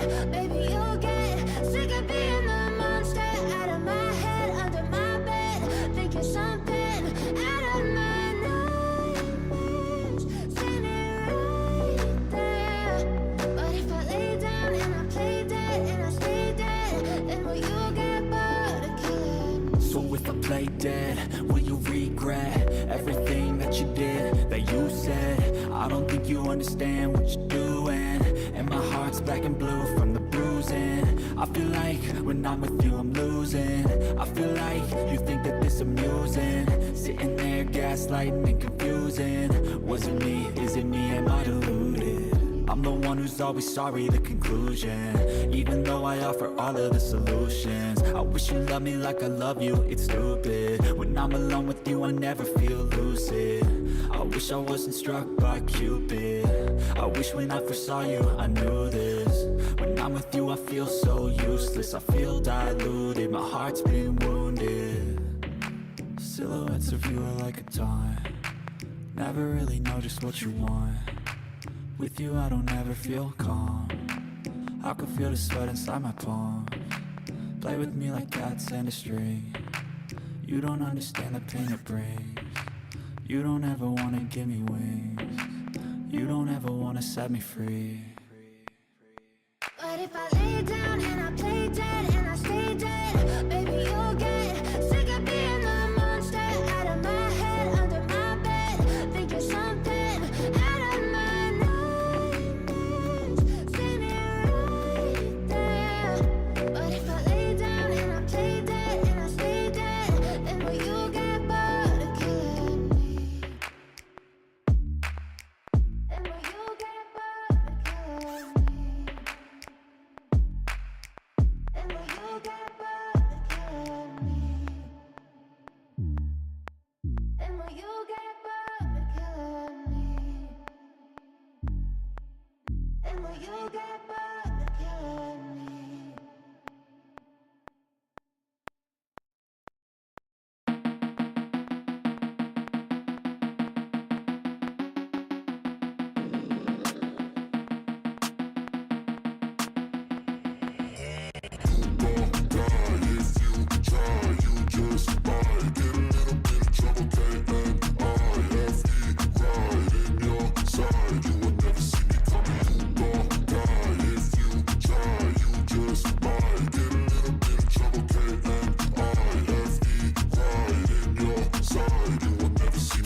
dead. Baby, you'll get sick of being the monster out of my head, under my bed, thinking something out of my nightmares, standing right there. But if I lay down and I play dead and I stay dead, then will you get bored of killing me? So if I play dead, will you regret everything that you did, that you said? I don't think you understand what you're doing, and my heart's black and blue from the bruising. I feel like when I'm with you I'm losing. I feel like you think that this amusing, sitting there gaslighting and confusing. Was it me? Is it me? Am I deluded? I'm the one who's always sorry, the conclusion, even though I offer all of the solutions. I wish you loved me like I love you, it's stupid. When I'm alone with you I never feel lucid. I wish I wasn't struck by Cupid. I wish when I first saw you I knew this. When I'm with you I feel so useless, I feel diluted, my heart's been wounded. Silhouettes of you are like a taunt, never really know just what you want. With you I don't ever feel calm, I can feel the sweat inside my palms. Play with me like cats and a string, you don't understand the pain it brings. You don't ever wanna give me wings, you don't ever wanna set me free. But if I lay down and I play dead and I stay dead, baby, you'll get sick of being the monster out of my head, under my bed, thinking something out of my nightmares, standing right there. But if I lay down and I play dead and I stay dead, then will you get bored of killing me? Then will you get bored of killing me? And will you get bored of killing me? And will you get bored of killing me? And will you get bored of killing me?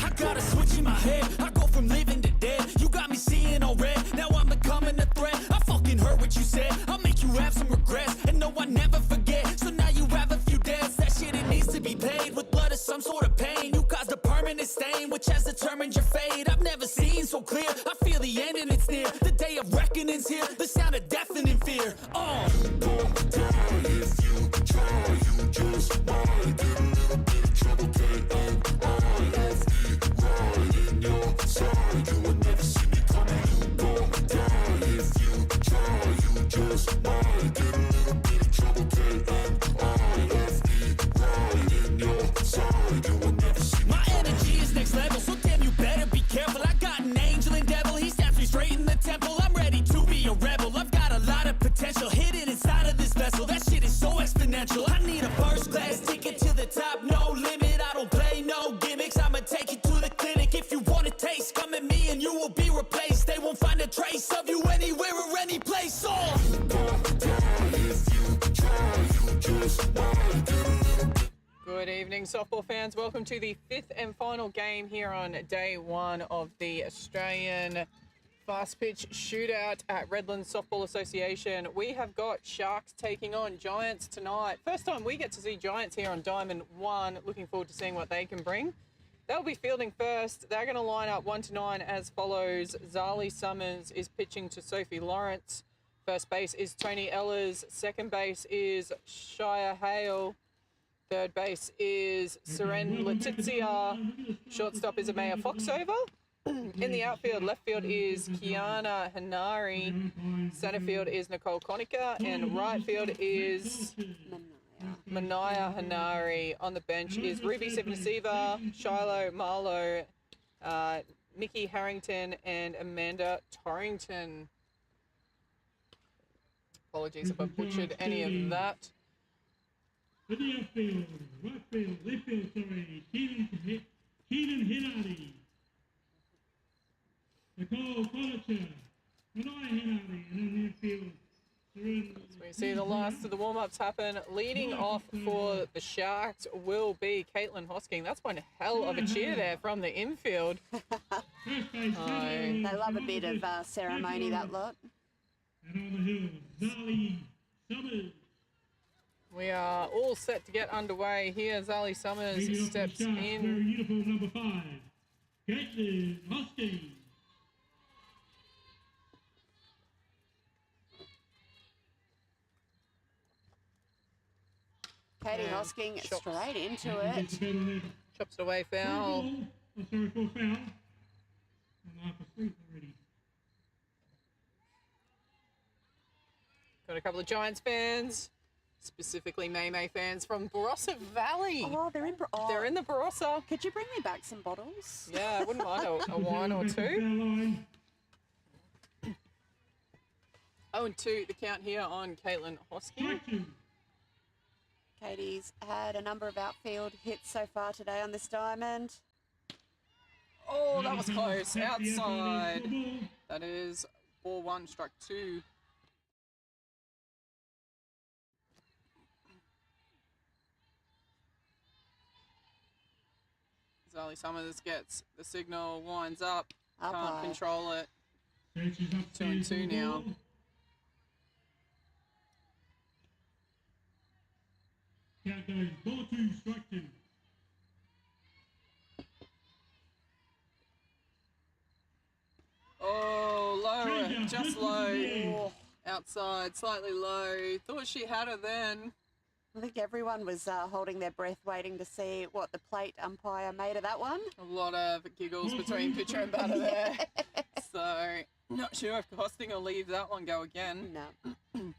I got a switch in my head, I go from living to dead. You got me seeing all red, now I'm becoming a threat. I fucking heard what you said, I'll make you have some regrets. And no, I never forget, so now you have a few debts. That shit, it needs to be paid with blood or some sort of pain. You caused a permanent stain, which has determined your fate. I've never seen so clear, I feel the end and it's near. The day of reckoning's here, the sound of deafening fear. Don't die if you try, you just might get a little bit of trouble, and right in your side, you will never see me coming. You don't die if you try, you just might get a little bit of trouble, and right in your side, you will never see me. My energy is next level, so damn you better be careful. I got an angel and devil, he stabs me straight in the temple. I'm ready to be a rebel, I've got a lot of potential hidden inside of this vessel. That shit is so exponential. I need a first class ticket to the top, no limit. I don't play no gimmicks, I'ma take you to the clinic. If you want a taste, come at me and you will be replaced. They won't find a trace of you anywhere or any place. Good evening, softball fans. Welcome to the fifth and final game here on day one of the Australian Fastpitch Shootout at Redlands Softball Association. We have got Sharks taking on Giants tonight. First time we get to see Giants here on Diamond 1. Looking forward to seeing what they can bring. They'll be fielding first. They're going to line up 1 to 9 as follows. Zali Summers is pitching to Sophie Lawrence. First base is Tony Ellers. Second base is Shia Hale. Third base is Seren Letizia. Shortstop is Amaya Foxover. In the outfield, left field is Kiana Hanari. Center field is Nicole Konica. And right field is Manaya Hanari. On the bench is Ruby Sivanasiva, Shiloh Marlowe, Nikki Harrington, and Amanda Torrington. Apologies if I butchered any of that. For the outfield, right field, left field, sorry, Keenan Hinardi. Nicole Furniture, Renai Hinardi, and in the infield, So we see the last of the warm-ups happen. Leading off for the Sharks will be Caitlin Hosking. That's one hell of a cheer there from the infield. They love a bit of ceremony, that lot. And on the hill, Zali Summers. We are all set to get underway here. Zali Summers Leading off steps the Sharks, wearing in. uniform number 5, Caitlin Hosking. Katie Yeah, Hosking shots. straight into it. Chops it away, foul. Oh, sorry, for foul. I'm half asleep already. Got a couple of Giants fans, specifically May fans from Barossa Valley. Oh, they're in. They're in the Barossa. Could you bring me back some bottles? Yeah, I wouldn't mind a wine or two. Line. 0-2 the count here on Caitlin Hosking. Strike 2. Katie's had a number of outfield hits so far today on this diamond. Oh, that was close. Outside. That is 4-1, strike 2. Zali Summers gets the signal, winds up, Up can't high. control it. Searches up 2-2 now. Count goes ball 2, strike 2. Oh, low, Change up, just just low. today. Oh, outside, slightly low. Thought she had her then. I think everyone was holding their breath, waiting to see what the plate umpire made of that one. A lot of giggles between pitcher and batter there. So, not sure if Hosting will leave that one go again. No.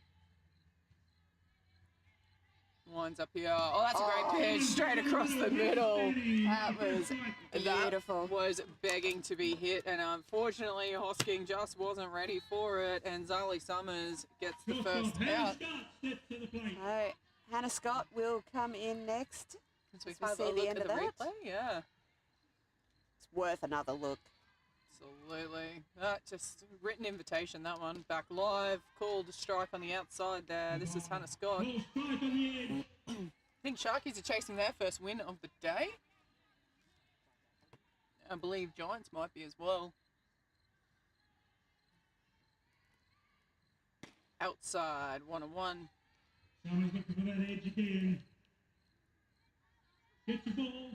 Winds up here. Oh, that's a great pitch, straight across the middle. That was Beautiful. That was begging to be hit, and unfortunately, Hosking just wasn't ready for it, and Zali Summers gets the first out. Scott steps to the plate. So, Hannah Scott will come in next. As we As we have see a the look end at of the that. replay, yeah. It's worth another look. Absolutely. That just written invitation, that one. Back live, called a strike on the outside there. This is Hannah Scott. Ball strike on the edge. I think Sharkies are chasing their first win of the day. I believe Giants might be as well. Outside, 1-1. Summers looking for that edge again. Gets the ball.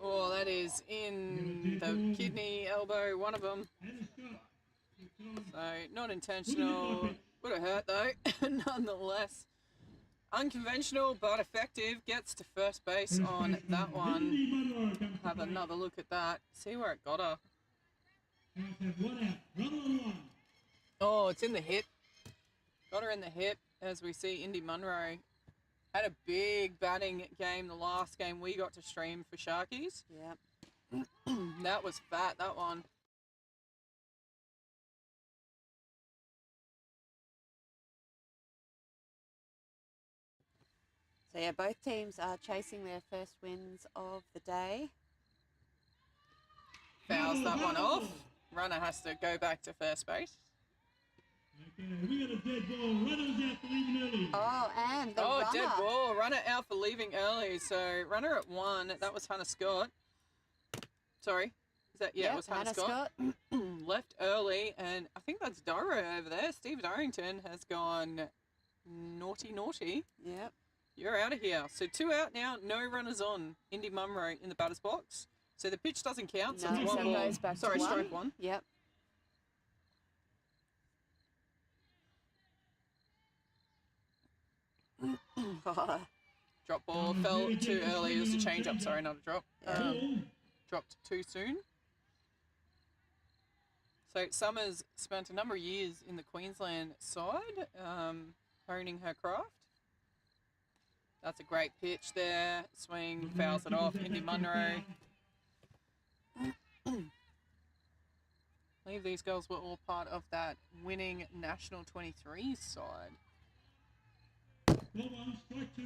Oh, that is in the kidney, elbow, one of them. Hannah Scott. So, not intentional. Would have hurt though, nonetheless. Unconventional but effective. Gets to first base on that one. Have another look at that. See where it got her. Giants have one out. Run on one. Oh, it's in the hip. Got her in the hip, as we see Indy Munro. Had a big batting game the last game we got to stream for Sharkies. Yeah. That was fat, that one. So, yeah, both teams are chasing their first wins of the day. Fouls that one off. Runner has to go back to first base. Okay, we got a dead ball. Runners out for leaving early. Oh, and the Oh, runner. dead ball. Runner out for leaving early. So, runner at 1. That was Hannah Scott. Sorry. Is that, yeah, Yep, it was Hannah, Hannah Scott. Left early, and I think that's Doro over there. Steve Dorrington has gone naughty. Yep. You're out of here. So 2 out now, no runners on. Indy Munro in the batter's box. So the pitch doesn't count, so No, it's so one it ball. goes back to Sorry, one. strike 1. Yep. Drop ball fell too early. It was a change up, sorry, not a drop. Dropped too soon. So Summers spent a number of years in the Queensland side, honing her craft. That's a great pitch there. Swing, fouls it off. Indy Munro. I believe these girls were all part of that winning National 23 side. 1, strike 2.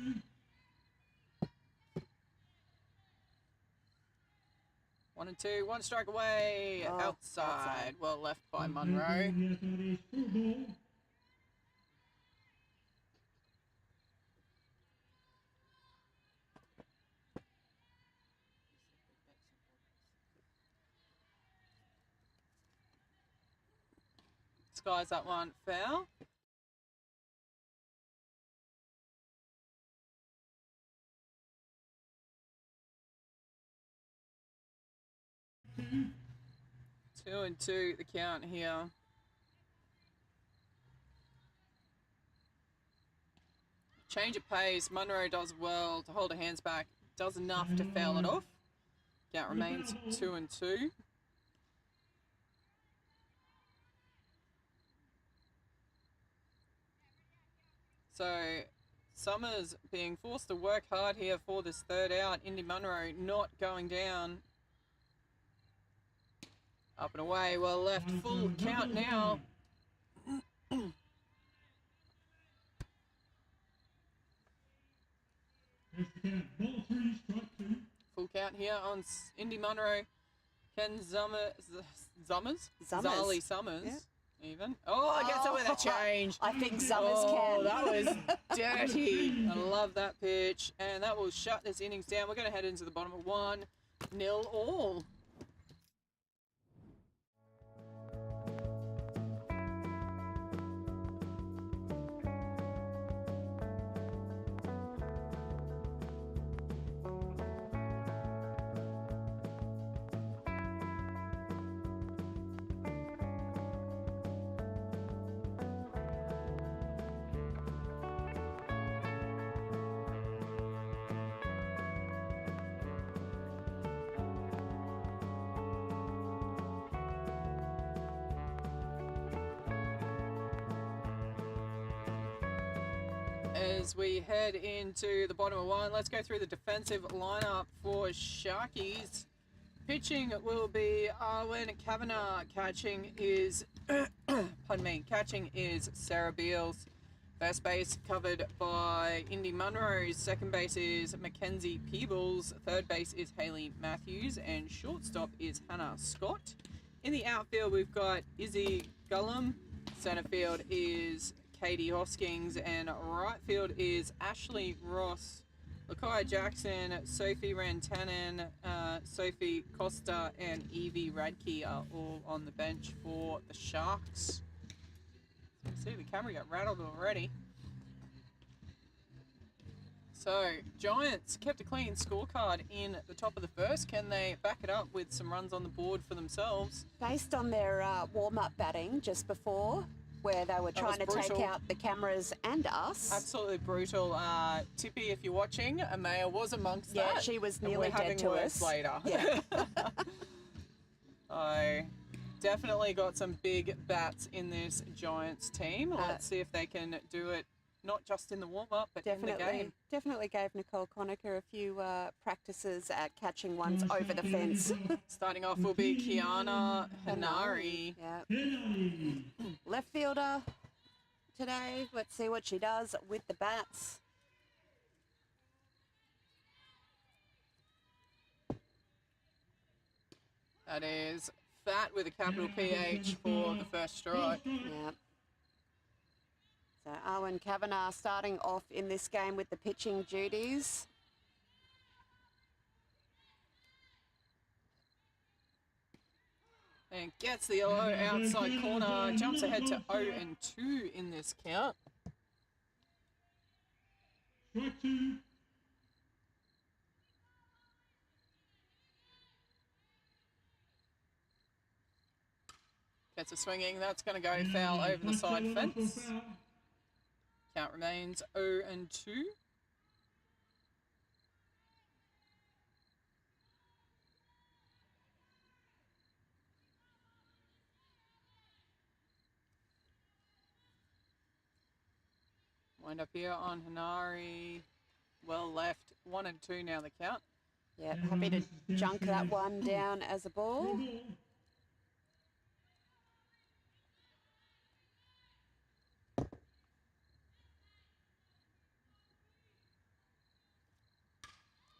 1 and 2, 1 strike away. Oh, outside. outside. Well left by Munro. Yes, that is full ball. Skies that one foul. Two. 2 and 2 the count here. Change of pace. Munro does well to hold her hands back. Does enough to foul it off. Count remains 2 and 2. So Summers being forced to work hard here for this third out. Indy Munro not going down. Up and away, well left, full count now. That's the count. Ball 3, strike 2. Full count here on Indy Munro. Ken Zummers. Zummers. Zali Summers. Yeah. Even. Oh, I guess with a change. I think Summers Oh, can. that was dirty. I love that pitch. And that will shut this innings down. We're going to head into the bottom of 1-0 all. As we head into the bottom of 1, let's go through the defensive lineup for Sharkies. Pitching will be Arwen Kavanagh. Catching is, pardon me, catching is Sarah Beals. First base covered by Indy Munro. Second base is Mackenzie Peebles. Third base is Hayley Matthews. And shortstop is Hannah Scott. In the outfield, we've got Izzy Gullum. Center field is Katie Hoskins, and right field is Ashley Ross. Lakia Jackson, Sophie Rantanen, Sophie Costa, and Evie Radke are all on the bench for the Sharks. So you see the camera got rattled already. So Giants kept a clean scorecard in the top of the first. Can they back it up with some runs on the board for themselves? Based on their warm-up batting just before, where they were trying to take out the cameras and us. Absolutely brutal. Tippy, if you're watching, Amaya was amongst that. Yeah, she was and nearly we're having dead to words us. later. Yeah. I definitely got some big bats in this Giants team. Let's see if they can do it not just in the warm-up, but in the game. Definitely gave Nicole Conacher a few practices at catching ones over the fence. Starting off will be Kiana Hanari. Yeah. Left fielder today. Let's see what she does with the bats. That is Fat with a capital PH for the first strike. Yeah. So Arwen Kavanagh starting off in this game with the pitching duties. And gets the yellow outside corner, jumps ahead to 0-2 in this count. Strike 2. Gets a swinging, that's going to go foul over the side fence. Count remains 0-2. Wind up here on Hanari. well left. 1 and 2 now the count. Yeah, happy to junk that one down as a ball.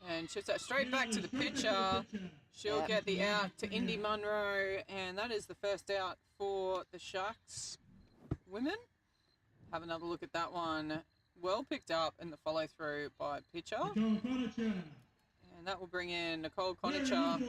And shifts that straight back to the pitcher. She'll Yep. get the out to Indy Munro, and that is the first out for the Sharks women. Have another look at that one. Well picked up in the follow through by pitcher. And that will bring in Nicole Konicha.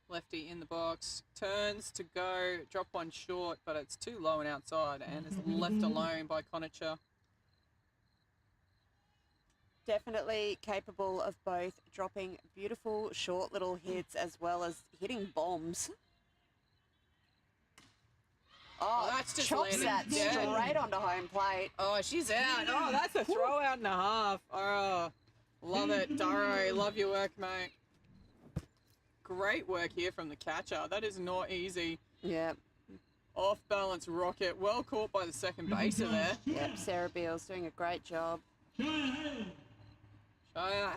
Lefty in the box, turns to go, drop one short, but it's too low and outside, and is left alone by Konicha. Definitely capable of both dropping beautiful short little hits as well as hitting bombs. Oh, that's just chops landed that dead. straight onto home plate. Oh, she's out. Oh, that's a throw out and a half. Oh, love it, Daro. Love your work, mate. Great work here from the catcher. That is not easy. Yep, Off balance rocket. Well caught by the second baser there. yep. Sarah Beale's doing a great job. Shia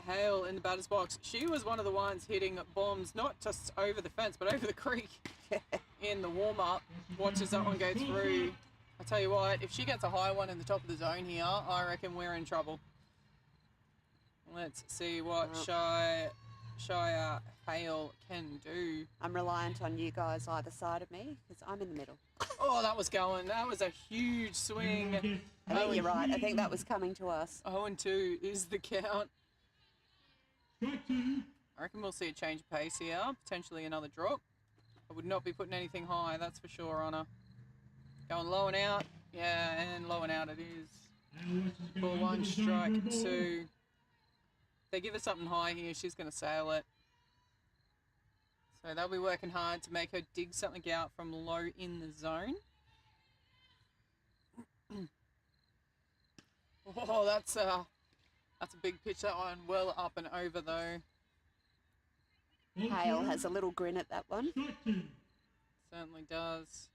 Hale in the batter's box. She was one of the ones hitting bombs, not just over the fence, but over the creek in the warm-up. Watches that one go through. I tell you what, if she gets a high one in the top of the zone here, I reckon we're in trouble. Let's see what Shia Hale can do. I'm reliant on you guys either side of me because I'm in the middle. Oh, that was going. That was a huge swing. I think you're right. I think that was coming to us. 0-2 is the count. Strike 2. I reckon we'll see a change of pace here. Potentially another drop. I would not be putting anything high, that's for sure, on her. Going low and out. Yeah, and low and out it is. Ball 1, strike 2. If they give her something high here, she's going to sail it. So they'll be working hard to make her dig something out from low in the zone. Oh, that's a big pitch, that one. Well up and over, though. Hale has a little grin at that one. Certainly does.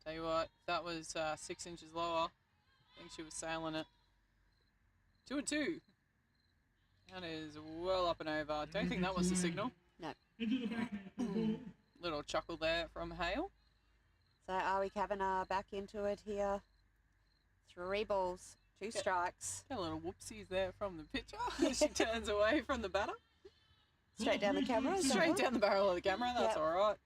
Tell you what, that was 6 inches lower. I think she was sailing it. 2-2. That is well up and over. I don't think that was the signal. No. Little chuckle there from Hale. So Awi Kavanagh back into it here. 3 balls, 2 strikes. A little whoopsies there from the pitcher. She turns away from the batter. Straight down the camera. is that Straight right? down the barrel of the camera. That's Yep. all right.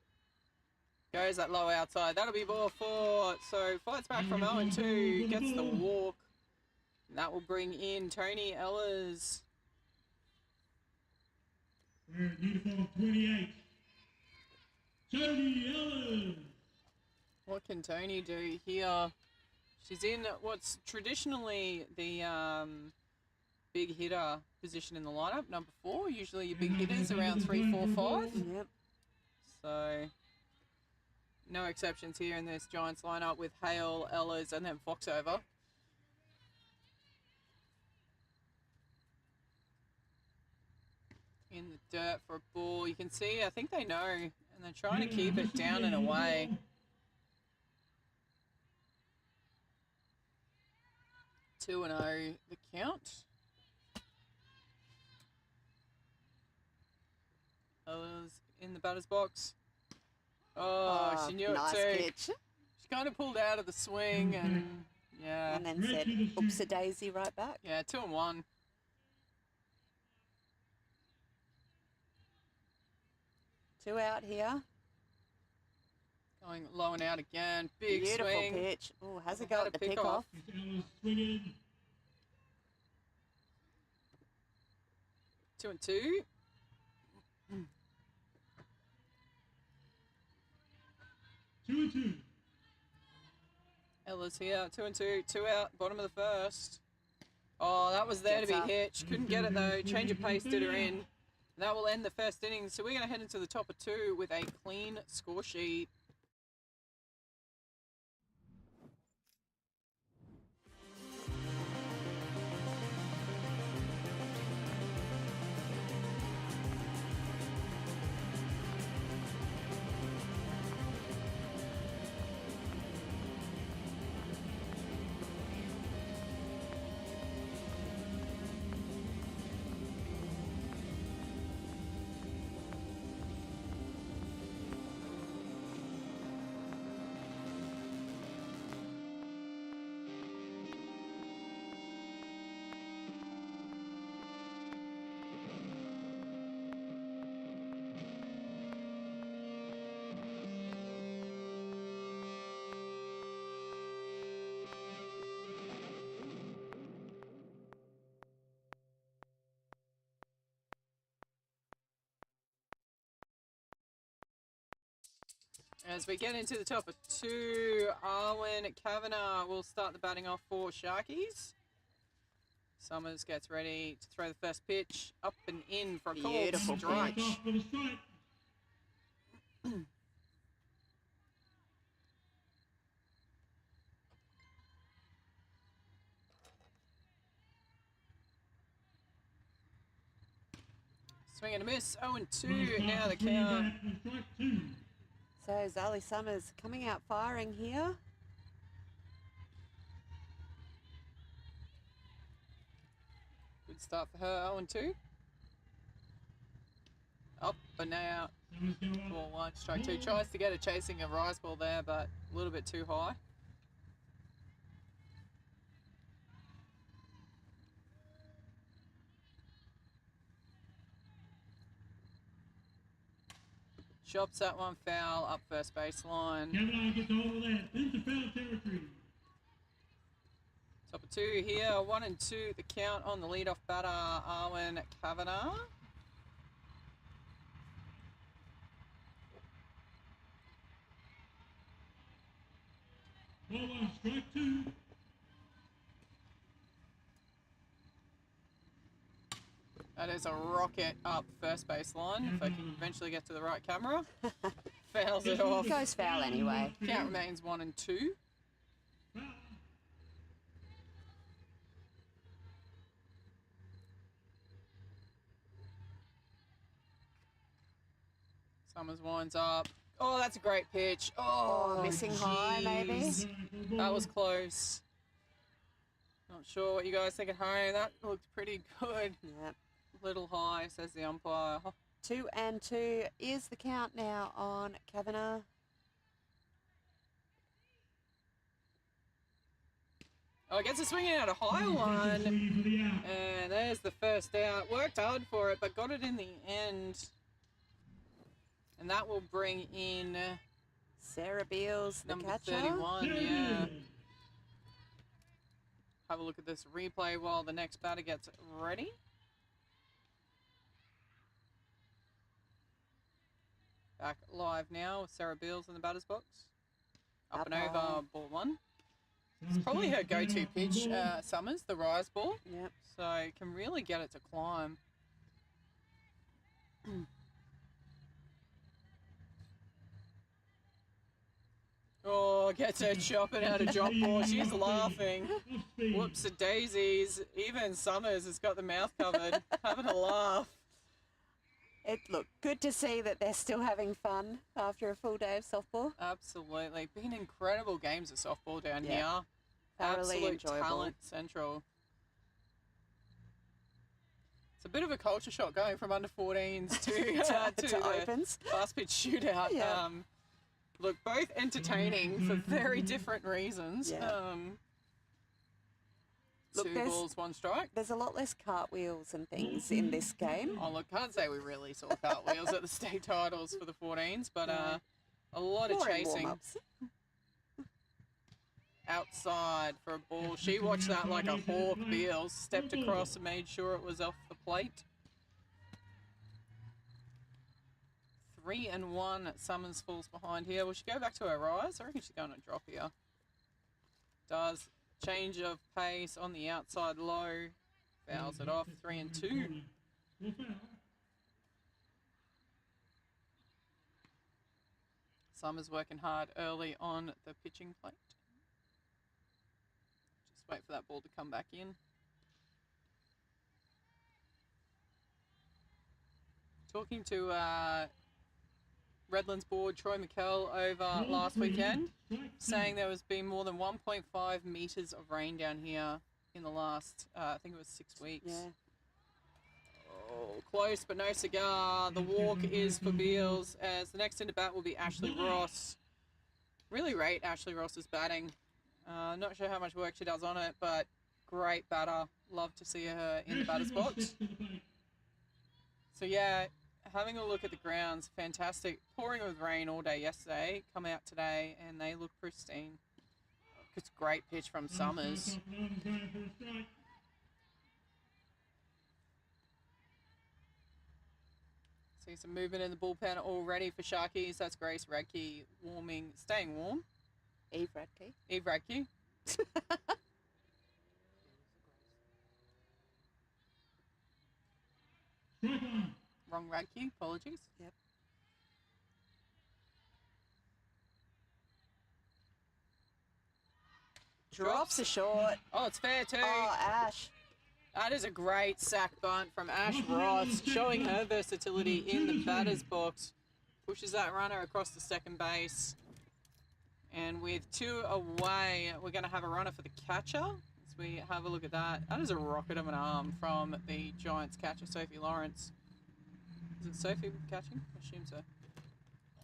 Goes that low outside. That'll be ball 4. So fights back from 0-2. Gets the walk. And that will bring in Tony Ellers. We're at uniform 28. Tony Ellis. What can Tony do here? She's in what's traditionally the big hitter position in the lineup, number 4. Usually your big hitters around 3, 4, 5. Yep. So no exceptions here in this Giants lineup with Hale, Ellers, and then Fox over. In the dirt for a ball. You can see, I think they know, and they're trying to keep it down and away. Two and 0 the count. Ellers in the batter's box. Oh, she knew nice it too. pitch. She kind of pulled out of the swing and yeah. And then said, oops a daisy right back. Yeah, 2 and 1. Two out here. Going low and out again. Big Beautiful swing. pitch. Oh, has a Had go a at the pick pick off. Ellis swinging. 2 and 2. Two and 2. Ella's here. 2 and 2. 2 out. Bottom of the first. Oh, that was there to Gets be up. hit. She couldn't get it though. Change of pace did her in. That will end the first inning. So we're going to head into the top of 2 with a clean score sheet. As we get into the top of 2, Arwen Kavanagh will start the batting off for Sharkies. Summers gets ready to throw the first pitch. Up and in for a called Beautiful strike. pitch. Off for the strike. Swing and a miss. 0-2. Nice Now pass the to swing count. back for strike 2. So Zali Summers coming out firing here. Good start for her. 0-2. Up and out. Summers go up. Ball 1, strike 2. Tries to get a chasing a rise ball there, but a little bit too high. Chops that one foul up first baseline. Kavanagh gets hold of that. Into foul territory. Top of 2 here. 1-2 the count on the leadoff batter, Arwen Kavanagh. Ball 1, strike 2. That is a rocket up first baseline. If I can eventually get to the right camera. Fouls it off. Goes foul anyway. Count remains 1-2. Foul. Summers winds up. Oh, that's a great pitch. Oh, Oh, missing high maybe. jeez. That was close. Not sure what you guys think at home. That looked pretty good. Yep. Little high, says the umpire. 2-2 is the count now on Kavanagh. Oh, gets a swing out, a high one. And there's the first out. Worked hard for it, but got it in the end. And that will bring in Sarah Beals, the number catcher. 31. Yeah. Have a look at this replay while the next batter gets ready. Back live now with Sarah Beals in the batter's box. Up and Up over, high. ball 1. It's probably her go-to pitch, Summers, the rise ball. Yep. So it can really get it to climb. Oh, gets her chopping out a drop ball. She's laughing. Whoops a daisies. Even Summers has got the mouth covered, having a laugh. It looked good to see that they're still having fun after a full day of softball. Absolutely. Been incredible games of softball down Yeah. here. Thoroughly Absolute enjoyable. talent central. It's a bit of a culture shock going from under 14s to to the opens. fast pitch shootout. Yeah. Look, both entertaining for very different reasons. Yeah. Look, Two there's- balls, 1 strike. There's a lot less cartwheels and things in this game. Oh, look, can't say we really saw cartwheels at the state titles for the 14s, but No. a lot of More in chasing warm-ups. outside for a ball. She watched that like a hawk. Beals stepped across and made sure it was off the plate. 3-1. Summers falls behind here. Will she go back to her rise? I reckon she's going to drop here. Does. Change of pace on the outside low. Fouls it off. 3-2. Summers working hard early on the pitching plate. Just wait for that ball to come back in. Talking to Redlands board, Troy McKell, over last weekend, saying there has been more than 1.5 metres of rain down here in the last, I think it was 6 weeks. Yeah. Oh, close, but no cigar. The walk is for Beals, as the next into bat will be Ashley Ross. Really rate Ashley Ross's batting. Not sure how much work she does on it, but great batter. Love to see her in the batter's box. So yeah, having a look at the grounds, fantastic. Pouring with rain all day yesterday. Come out today and they look pristine. It's a great pitch from Summers. So See some movement in the bullpen already for Sharkies. That's Grace Radke staying warm. Eve Radke. Eve Radke. Strike one. Wrong Radke, apologies. Yep. Drops a short. Oh, it's fair too. Oh, Ash. That is a great sack bunt from Ash Ross, showing her versatility in the batter's box. Pushes that runner across the second base. And with 2 away, we're going to have a runner for the catcher. As we have a look at that. That is a rocket of an arm from the Giants catcher, Sophie Lawrence. Is it Sophie catching? I assume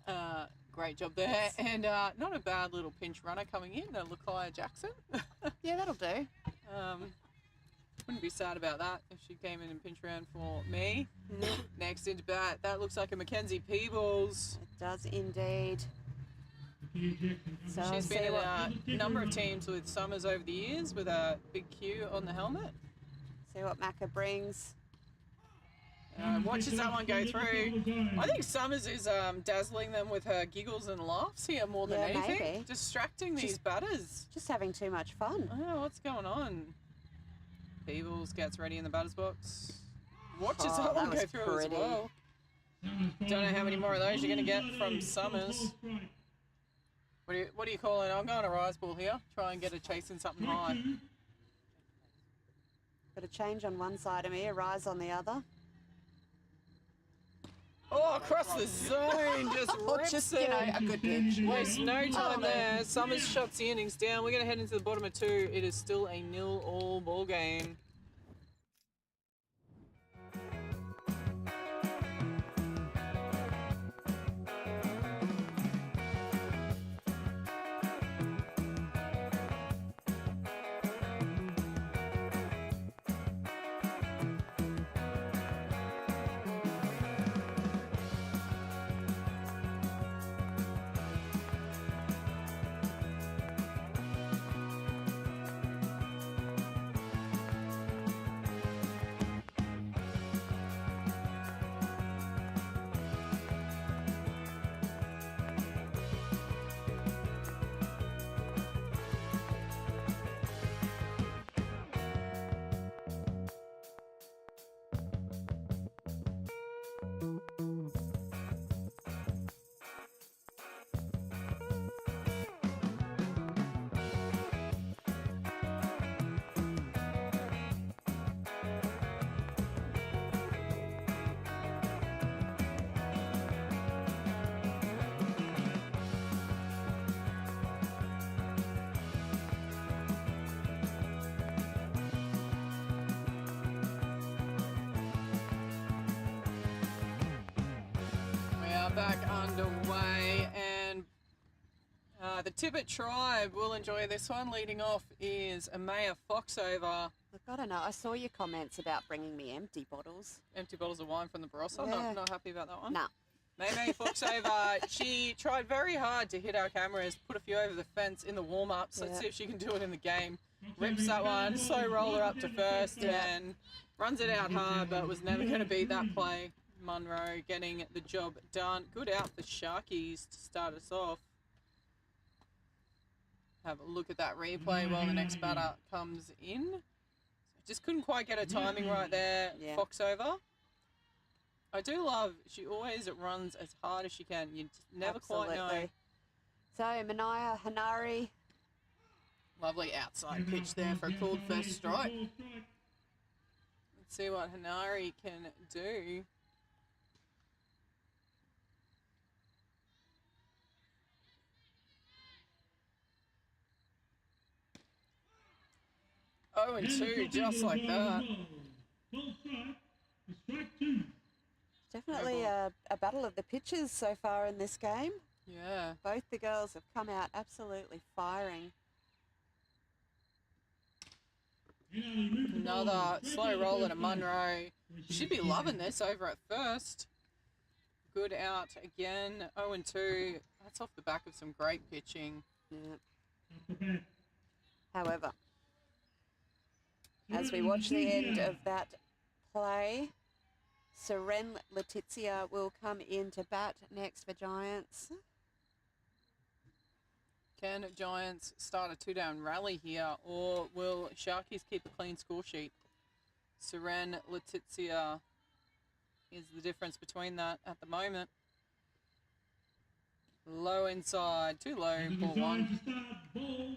so. Great job there. And not a bad little pinch runner coming in, Lakaya Jackson. Yeah, that'll do. Wouldn't be sad about that if she came in and pinch around for me. Next into bat, that looks like a Mackenzie Peebles. It does indeed. So She's see been in what, a number of teams with Summers over the years with a big Q on the helmet. see what Macca brings. Watches that one go through. I think Summers is dazzling them with her giggles and laughs here more than Yeah, anything. maybe. Distracting these batters. Just having too much fun. I don't know what's going on. Peebles gets ready in the batter's box. Watches Oh, that one that go was through pretty. as well. Don't know how many more of those you're going to get from Summers. What do you call it? I'm going to rise ball here. Try and get a chasing something high. Got a change on one side of me, a rise on the other. Oh, across the zone, just Or rips just, it. a good pitch. Waste no time no. there. Summers shuts the innings down. We're going to head into the bottom of 2. It is still a 0-all ball game. Back underway, and the Tibbet tribe will enjoy this one. Leading off is Amaya Foxover. Look, I don't know. I saw your comments about bringing me empty bottles. Empty bottles of wine from the Barossa. Yeah. Not happy about that one. Nah. May Foxover, she tried very hard to hit our cameras, put a few over the fence in the warm-ups. Let's Yeah. see if she can do it in the game. Rips that one, slow roller up to first, and runs it out hard, but was never going to beat that play. Munro getting the job done. Good out for Sharkies to start us off. Have a look at that replay while the next batter comes in. Just couldn't quite get her timing right there, Yeah. Foxover. I do love, she always runs as hard as she can. You just never quite know. Absolutely. So, Manaya Hanari. Lovely outside pitch there for a called first strike. Let's see what Hanari can do. Oh, and 2, just like that. Definitely a battle of the pitches so far in this game. Yeah. Both the girls have come out absolutely firing. Another slow roller to Munro. Should be loving this over at first. Good out again. 0-2. That's off the back of some great pitching. Yeah. However, as we watch the end of that play, Seren Letizia will come in to bat next for Giants. Can Giants start a 2-down rally here, or will Sharkies keep a clean score sheet? Seren Letizia is the difference between that at the moment. Low inside, too low, ball one. To start, ball.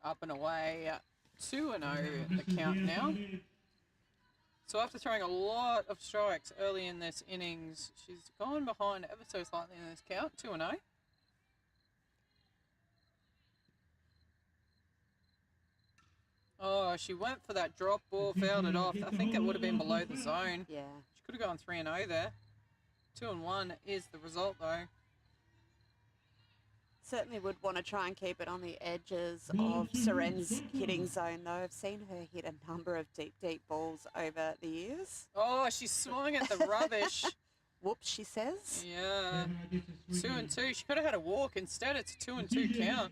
Up and away, 2-0 the count now. So after throwing a lot of strikes early in this innings, she's gone behind ever so slightly in this count, 2-0. Oh, she went for that drop ball, fouled it off. I think it would have been below the zone. Yeah. She could have gone 3-0 there. 2-1 is the result though. Certainly would want to try and keep it on the edges of Seren's hitting zone, though. I've seen her hit a number of deep balls over the years. Oh, she swung at the rubbish. Whoops, she says. Yeah. 2-2. She could have had a walk. Instead, it's a 2-2 count.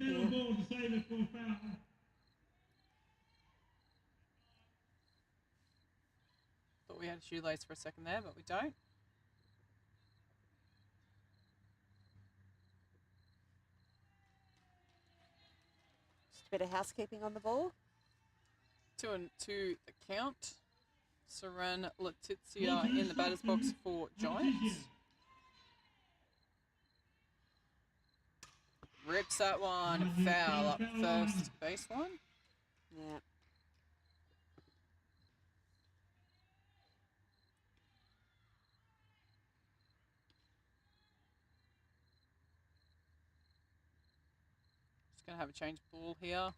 Thought we had a shoelace for a second there, but we don't. Just a bit of housekeeping on the ball. 2-2 the count. Seren Letizia in the batter's box for Giants. Rips that one. Foul up first baseline. Yeah. Just going to have a change ball here.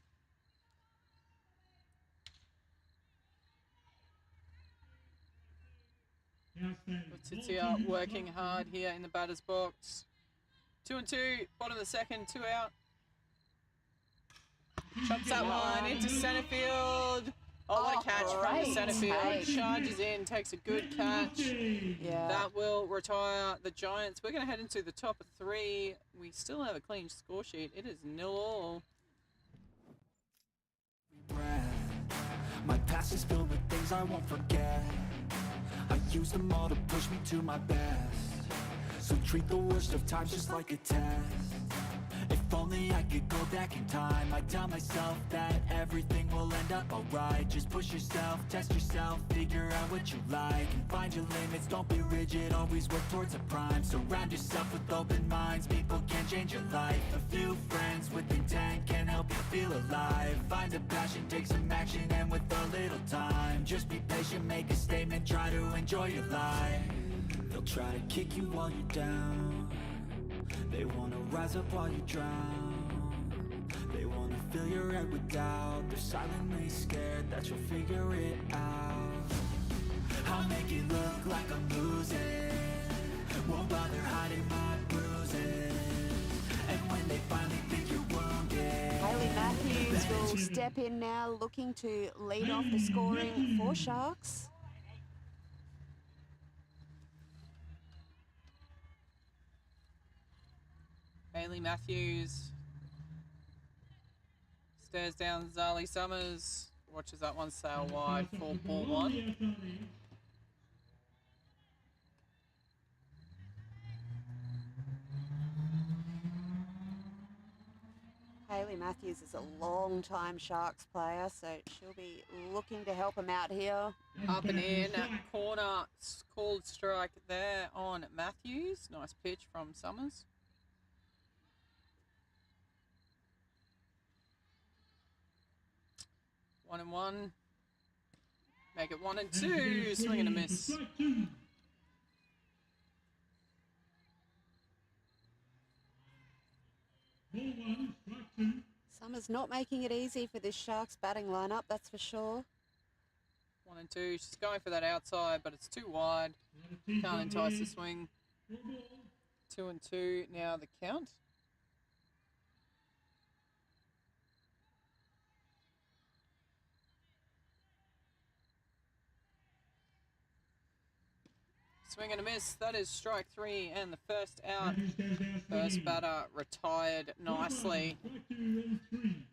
Letizia working hard here in the batter's box. 2-2, bottom of the second, 2 out. Chops that one into centre field. Oh, what a catch from the centre field. Charges in, takes a good catch. Yeah. That will retire the Giants. We're going to head into the top of 3. We still have a clean score sheet. It is 0-0. My past is filled with things I won't forget. I use them all to push me to my best. So treat the worst of times just like a test. If only I could go back in time, I'd tell myself that everything will end up alright. Just push yourself, test yourself, figure out what you like, and find your limits, don't be rigid, always work towards a prime. Surround yourself with open minds, people can change your life. A few friends with intent can help you feel alive. Find a passion, take some action, and with a little time, just be patient, make a statement, try to enjoy your life. They'll try to kick you while you're down. They wanna rise up while you drown. They wanna fill your head with doubt. They're silently scared that you'll figure it out. I'll make it look like I'm losing. Won't bother hiding my bruises. And when they finally think you're wounded, Hayley Matthews will step in now, looking to lead off the scoring for Sharks. Hayley Matthews stares down Zali Summers, watches that one sail wide for ball 1. Hayley Matthews is a long-time Sharks player, so she'll be looking to help him out here. Up and in, corner, called strike there on Matthews. Nice pitch from Summers. 1-1. Make it 1-2. Swing and a miss. Summers not making it easy for this Sharks batting lineup, that's for sure. 1-2. She's going for that outside, but it's too wide. Can't entice the swing. 2-2. Now the count. Swing and a miss. That is strike 3 and the first out. Innings goes out First swinging. batter retired nicely. Strike 2 and 3.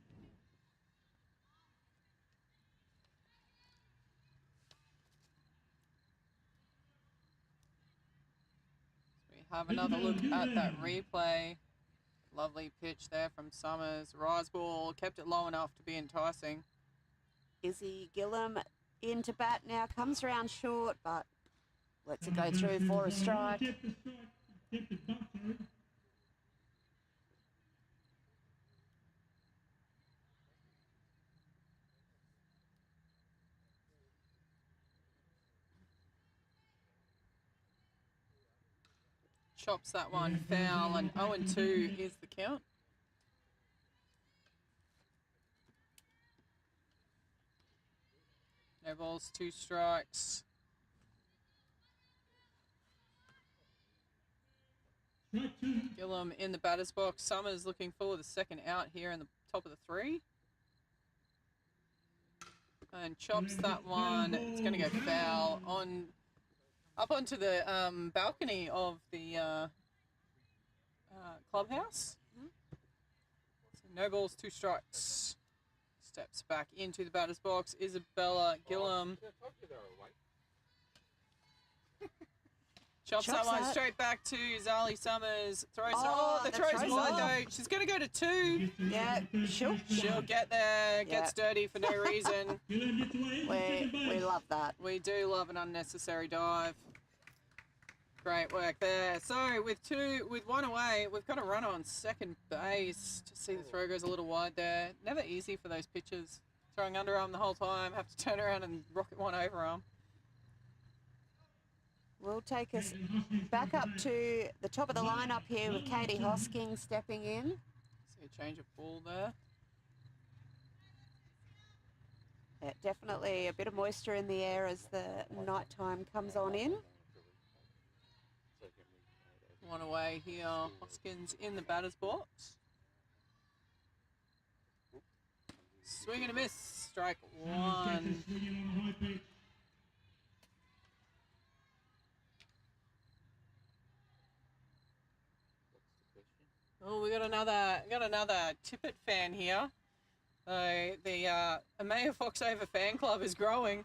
We have another look at that replay. Lovely pitch there from Summers. Rise ball, kept it low enough to be enticing. Izzy Gillum into bat now, comes around short, but lets it go through for a strike. Kept the strike. Kept the bunt, sorry. Chops that one foul, and 0-2 is the count. No balls, 2 strikes. Strike 2. Gillum in the batter's box. Summers looking for the second out here in the top of the 3. And chops that one. It's going to go foul on up onto the balcony of the clubhouse. So no balls, 2 strikes. Steps back into the batter's box. Isabella Gillum. Chops that one straight back to Zali Summers. Throws the throw's wide though. She's going to go to 2. Yeah, She'll get there. Gets dirty for no reason. Gillum gets away. We love that. We do love an unnecessary dive. Great work there. So with 1 away, we've got a runner on second base. Just see the throw goes a little wide there. Never easy for those pitchers. Throwing underarm the whole time. Have to turn around and rocket one overarm. We'll take us back up to the top of the lineup here with Katie Hosking stepping in. See a change of ball there. Yeah, definitely a bit of moisture in the air as the night time comes on in. 1 away here. Hoskins in the batter's box. Swing and a miss. Strike 1. Swinging on a high pitch. Oh, we got another Tippett fan here. The Amaya Foxover fan club is growing.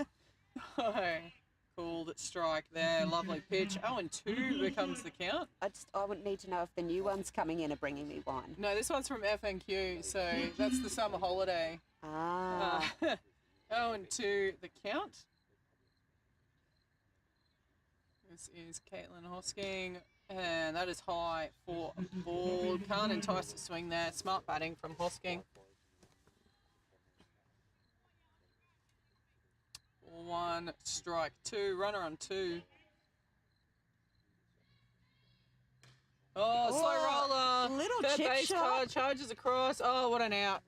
Called strike there. Lovely pitch. 0-2 becomes the count. I would need to know if the new ones coming in are bringing me one. No, this one's from FNQ, so that's the summer holiday. 0-2 the count. This is Caitlin Hosking, and that is high for a ball. Can't entice the swing there. Smart batting from Hosking. 1, strike 2, runner on 2. Oh, slow roller. Little Third chip base shot. card charges across. Oh, what an out.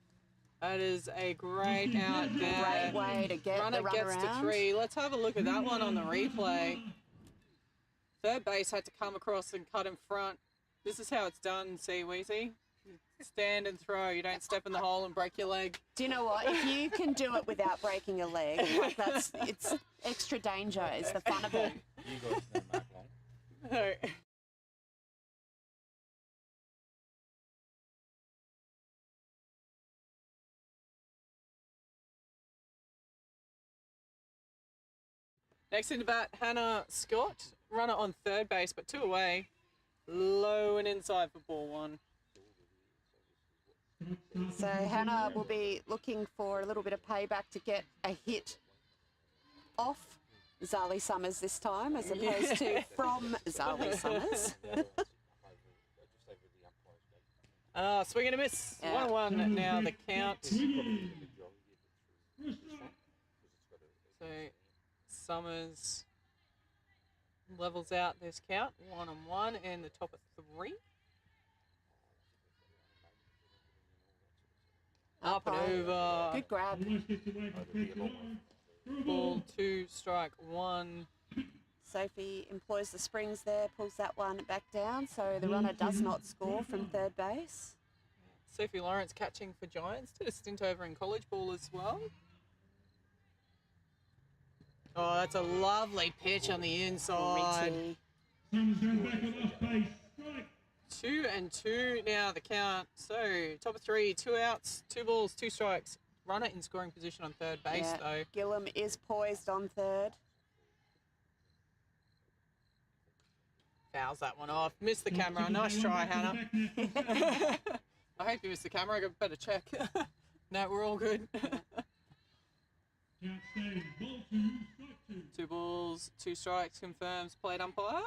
That is a great out there. Great way to get Runner the run gets around. to 3. Let's have a look at that one on the replay. Third base had to come across and cut in front. This is how it's done, see, Weezy. Stand and throw. You don't step in the hole and break your leg. Do you know what? If you can do it without breaking a leg, like it's extra danger. It's the fun of it. You guys know Mark Long. No. Next in the bat, Hannah Scott. Runner on third base, but 2 away. Low and inside for ball 1. So Hannah will be looking for a little bit of payback to get a hit off Zali Summers this time, as opposed to from Zali Summers. Swing and a miss. Yeah. 1-1 now the count. So Summers levels out this count. 1-1 and the top of 3. Up and over. Good grab. Ball 2, strike 1. Sophie employs the springs there, pulls that one back down, so the runner does not score from third base. Sophie Lawrence catching for Giants. Did a stint over in college ball as well. Oh, that's a lovely pitch on the inside. Pretty. Summers going back on off pace. Strike. 2-2 now the count. So top of 3, 2 outs, 2 balls, 2 strikes. Runner in scoring position on third base Yeah, though. Gillum is poised on third. Fouls that one off. Missed the camera. Nice try, Hannah. I hope you missed the camera. I got a better check. No, we're all good. Count stays. Ball 2, strike 2. 2 balls, 2 strikes confirms plate umpire.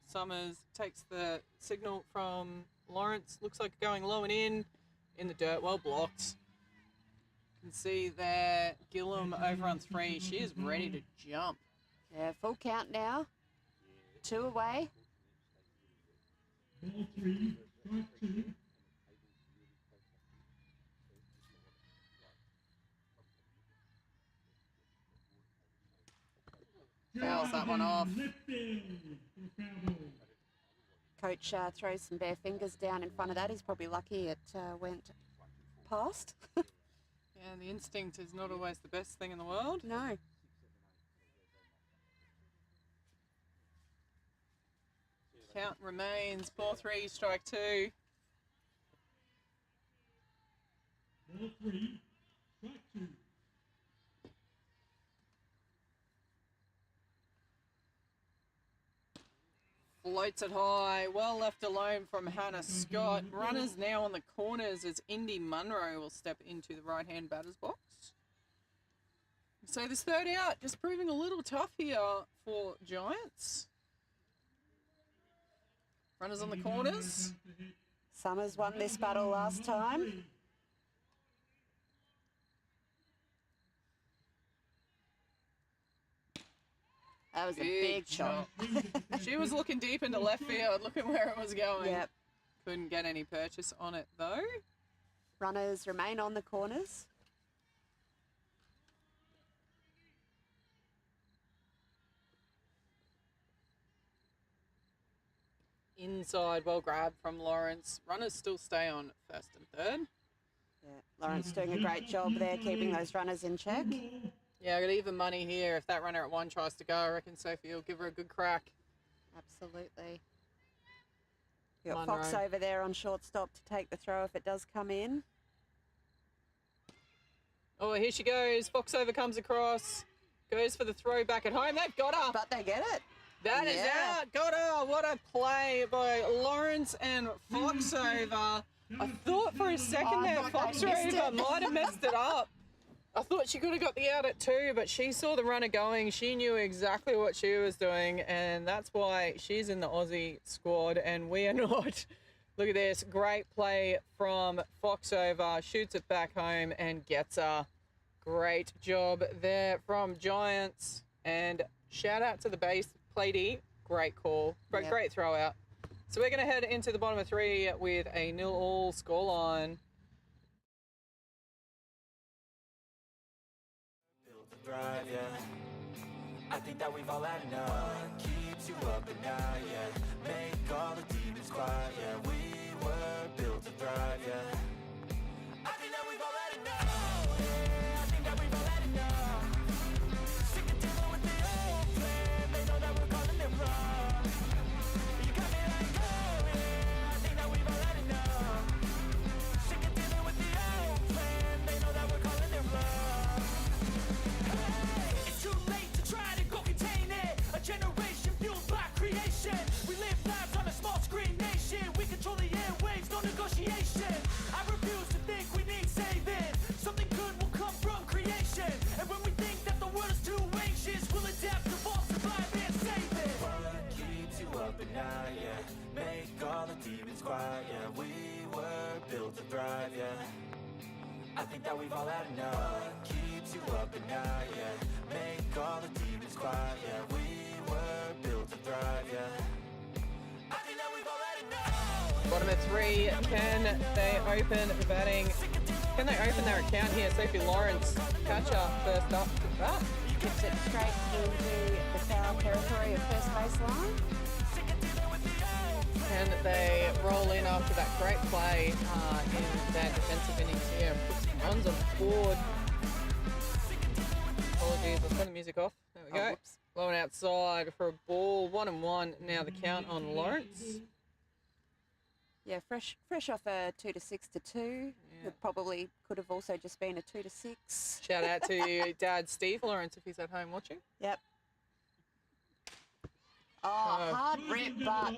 Summers takes the signal from Lawrence. Looks like going low and in the dirt. Well blocked. You can see there Gillum over on 3. She is ready to jump. Yeah, full count now. 2 away. Ball 3, strike 2. Fouls that one off. Left field for a foul ball. Coach throws some bare fingers down in front of that. He's probably lucky it went past. Yeah, the instinct is not always the best thing in the world. No. Count remains ball 3, strike 2. Ball 3, strike 2. Floats it high, well left alone from Hannah Scott. Runners now on the corners as Indy Munro will step into the right-hand batter's box. So this third out just proving a little tough here for Giants. Runners on the corners. Summers won this battle last time. That was a big shot. She was looking deep into left field, looking where it was going. Yep. Couldn't get any purchase on it though. Runners remain on the corners. Inside, well grabbed from Lawrence. Runners still stay on first and third. Yeah, Lawrence doing a great job there, keeping those runners in check. Yeah, I got even money here. If that runner at 1 tries to go, I reckon Sophie will give her a good crack. Absolutely. You got Munro. Fox over there on shortstop to take the throw if it does come in. Oh, here she goes. Fox over comes across. Goes for the throw back at home. They've got her. But they get it. That is Yeah. out. Got her. What a play by Lawrence and Fox over. I thought for a second Oh, I there thought Fox they missed over it. might have messed it up. I thought she could have got the out at 2, but she saw the runner going. She knew exactly what she was doing, and that's why she's in the Aussie squad, and we are not. Look at this. Great play from Fox over. Shoots it back home and gets her. Great job there from Giants. And shout out to the base platey. Great call. Yep. Great throw out. So we're going to head into the bottom of 3 with a 0-0 scoreline. Thrive, yeah. I think that we've all had enough. Keeps you up at night, yeah. Make all the demons quiet, yeah. We were built to thrive, yeah. I think that we've all had enough. Yeah, I think that we've all had enough. Sick of dealing with the old plan. They know that we're calling it wrong. You got me like, oh yeah. I think that we've all had enough. Sick of dealing with the old plan. They know that we're calling it wrong. It's too late to try to go contain it. A generation fueled by creation. We live lives on a small screen nation. We control the airwaves, no negotiation. I refuse to think we need saving. Something good will come from creation. And when we think that the world is too anxious, we'll adapt, evolve, survive, and save it. What keeps you up at night, yeah. Make all the demons quiet, yeah. We were built to thrive, yeah. I think that we've all had enough. Keeps you up at night, yeah. Make all the demons quiet, yeah. We were built to thrive, yeah. I think that we've all had enough. Bottom of 3, can they open the batting? Can they open their account here? Sophie Lawrence, catcher, first up to bat. Gets it straight into the foul territory of first baseline. Can they roll in after that great play in their defensive innings here and put some runs on the board? Apologies, let's turn the music off. There we Oh, go. whoops. Blowing outside for a ball, 1-1. Now the count on Lawrence. Yeah, fresh off a 2 to 6 to 2. Yeah. It probably could have also just been a 2 to 6. Shout out to Dad Steve Lawrence if he's at home watching. Yep. Oh, hard rip, but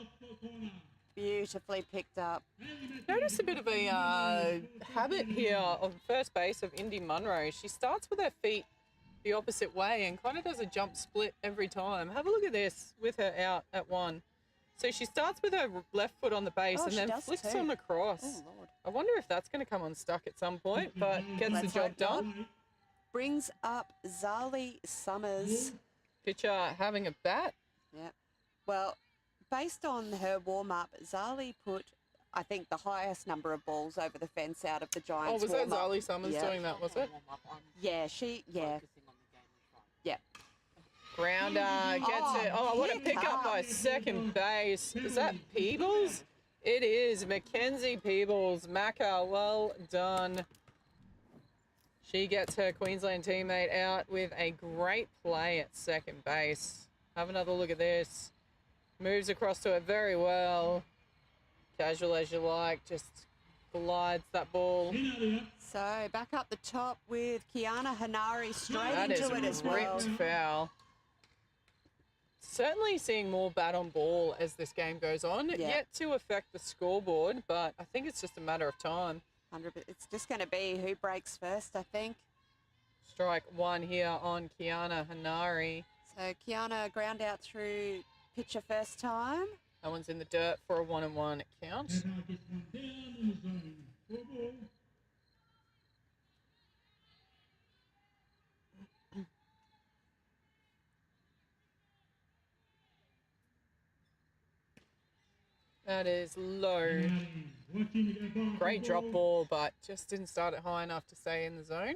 beautifully picked up. Notice a bit of a habit here on first base of Indy Munro. She starts with her feet the opposite way and kind of does a jump split every time. Have a look at this with her out at one. So she starts with her left foot on the base Oh, and she then does flicks too. on across. Oh, Lord. I wonder if that's going to come unstuck at some point, but gets Let's the job hope not. done. Brings up Zali Summers. Pitcher having a bat. Yeah. Well, based on her warm-up, Zali put, I think, the highest number of balls over the fence out of the Oh, Giants was that warm-up. Zali Summers Yeah. doing that, was it? Yeah, yeah. Grounder gets it. Oh, what a pick pickup by up. second base. Is that Peebles? It is Mackenzie Peebles. Macca, well done. She gets her Queensland teammate out with a great play at second base. Have another look at this. Moves across to it very well. Casual as you like, just glides that ball. So back up the top with Kiana Hanari straight That is into it as well. ripped foul. Certainly seeing more bat on ball as this game goes on. Yeah. Yet to affect the scoreboard, but I think it's just a matter of time. 100%. It's just going to be who breaks first, I think. Strike one here on Kiana Hanari. So Kiana ground out through pitcher first time. That one's in the dirt for a 1-1 count. That is low. Great drop ball, but just didn't start it high enough to stay in the zone.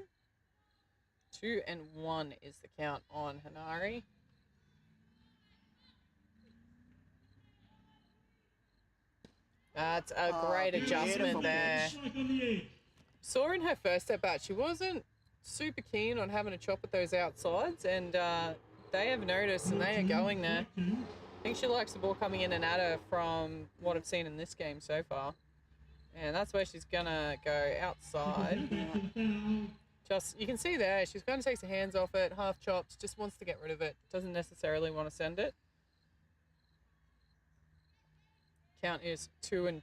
2-1 is the count on Hanari. That's a great adjustment beautiful there. pitch. Saw in her first at bat, she wasn't super keen on having a chop at those outsides, and they have noticed and they are going there. I think she likes the ball coming in and at her from what I've seen in this game so far. And that's where she's going to go outside. Just, you can see there, she's going to take her hands off it, half chops, just wants to get rid of it. Doesn't necessarily want to send it. Count is 2-2.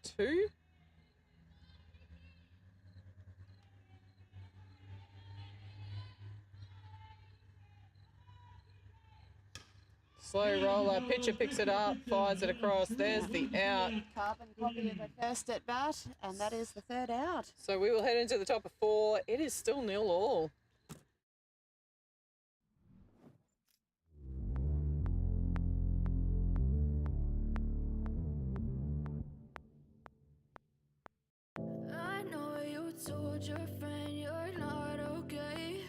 Slow roller, pitcher picks it up, fires it across, there's the out. Carbon copy of the first at bat, and that is the third out. So we will head into the top of 4. It is still 0-0. I know you told your friend you're not okay.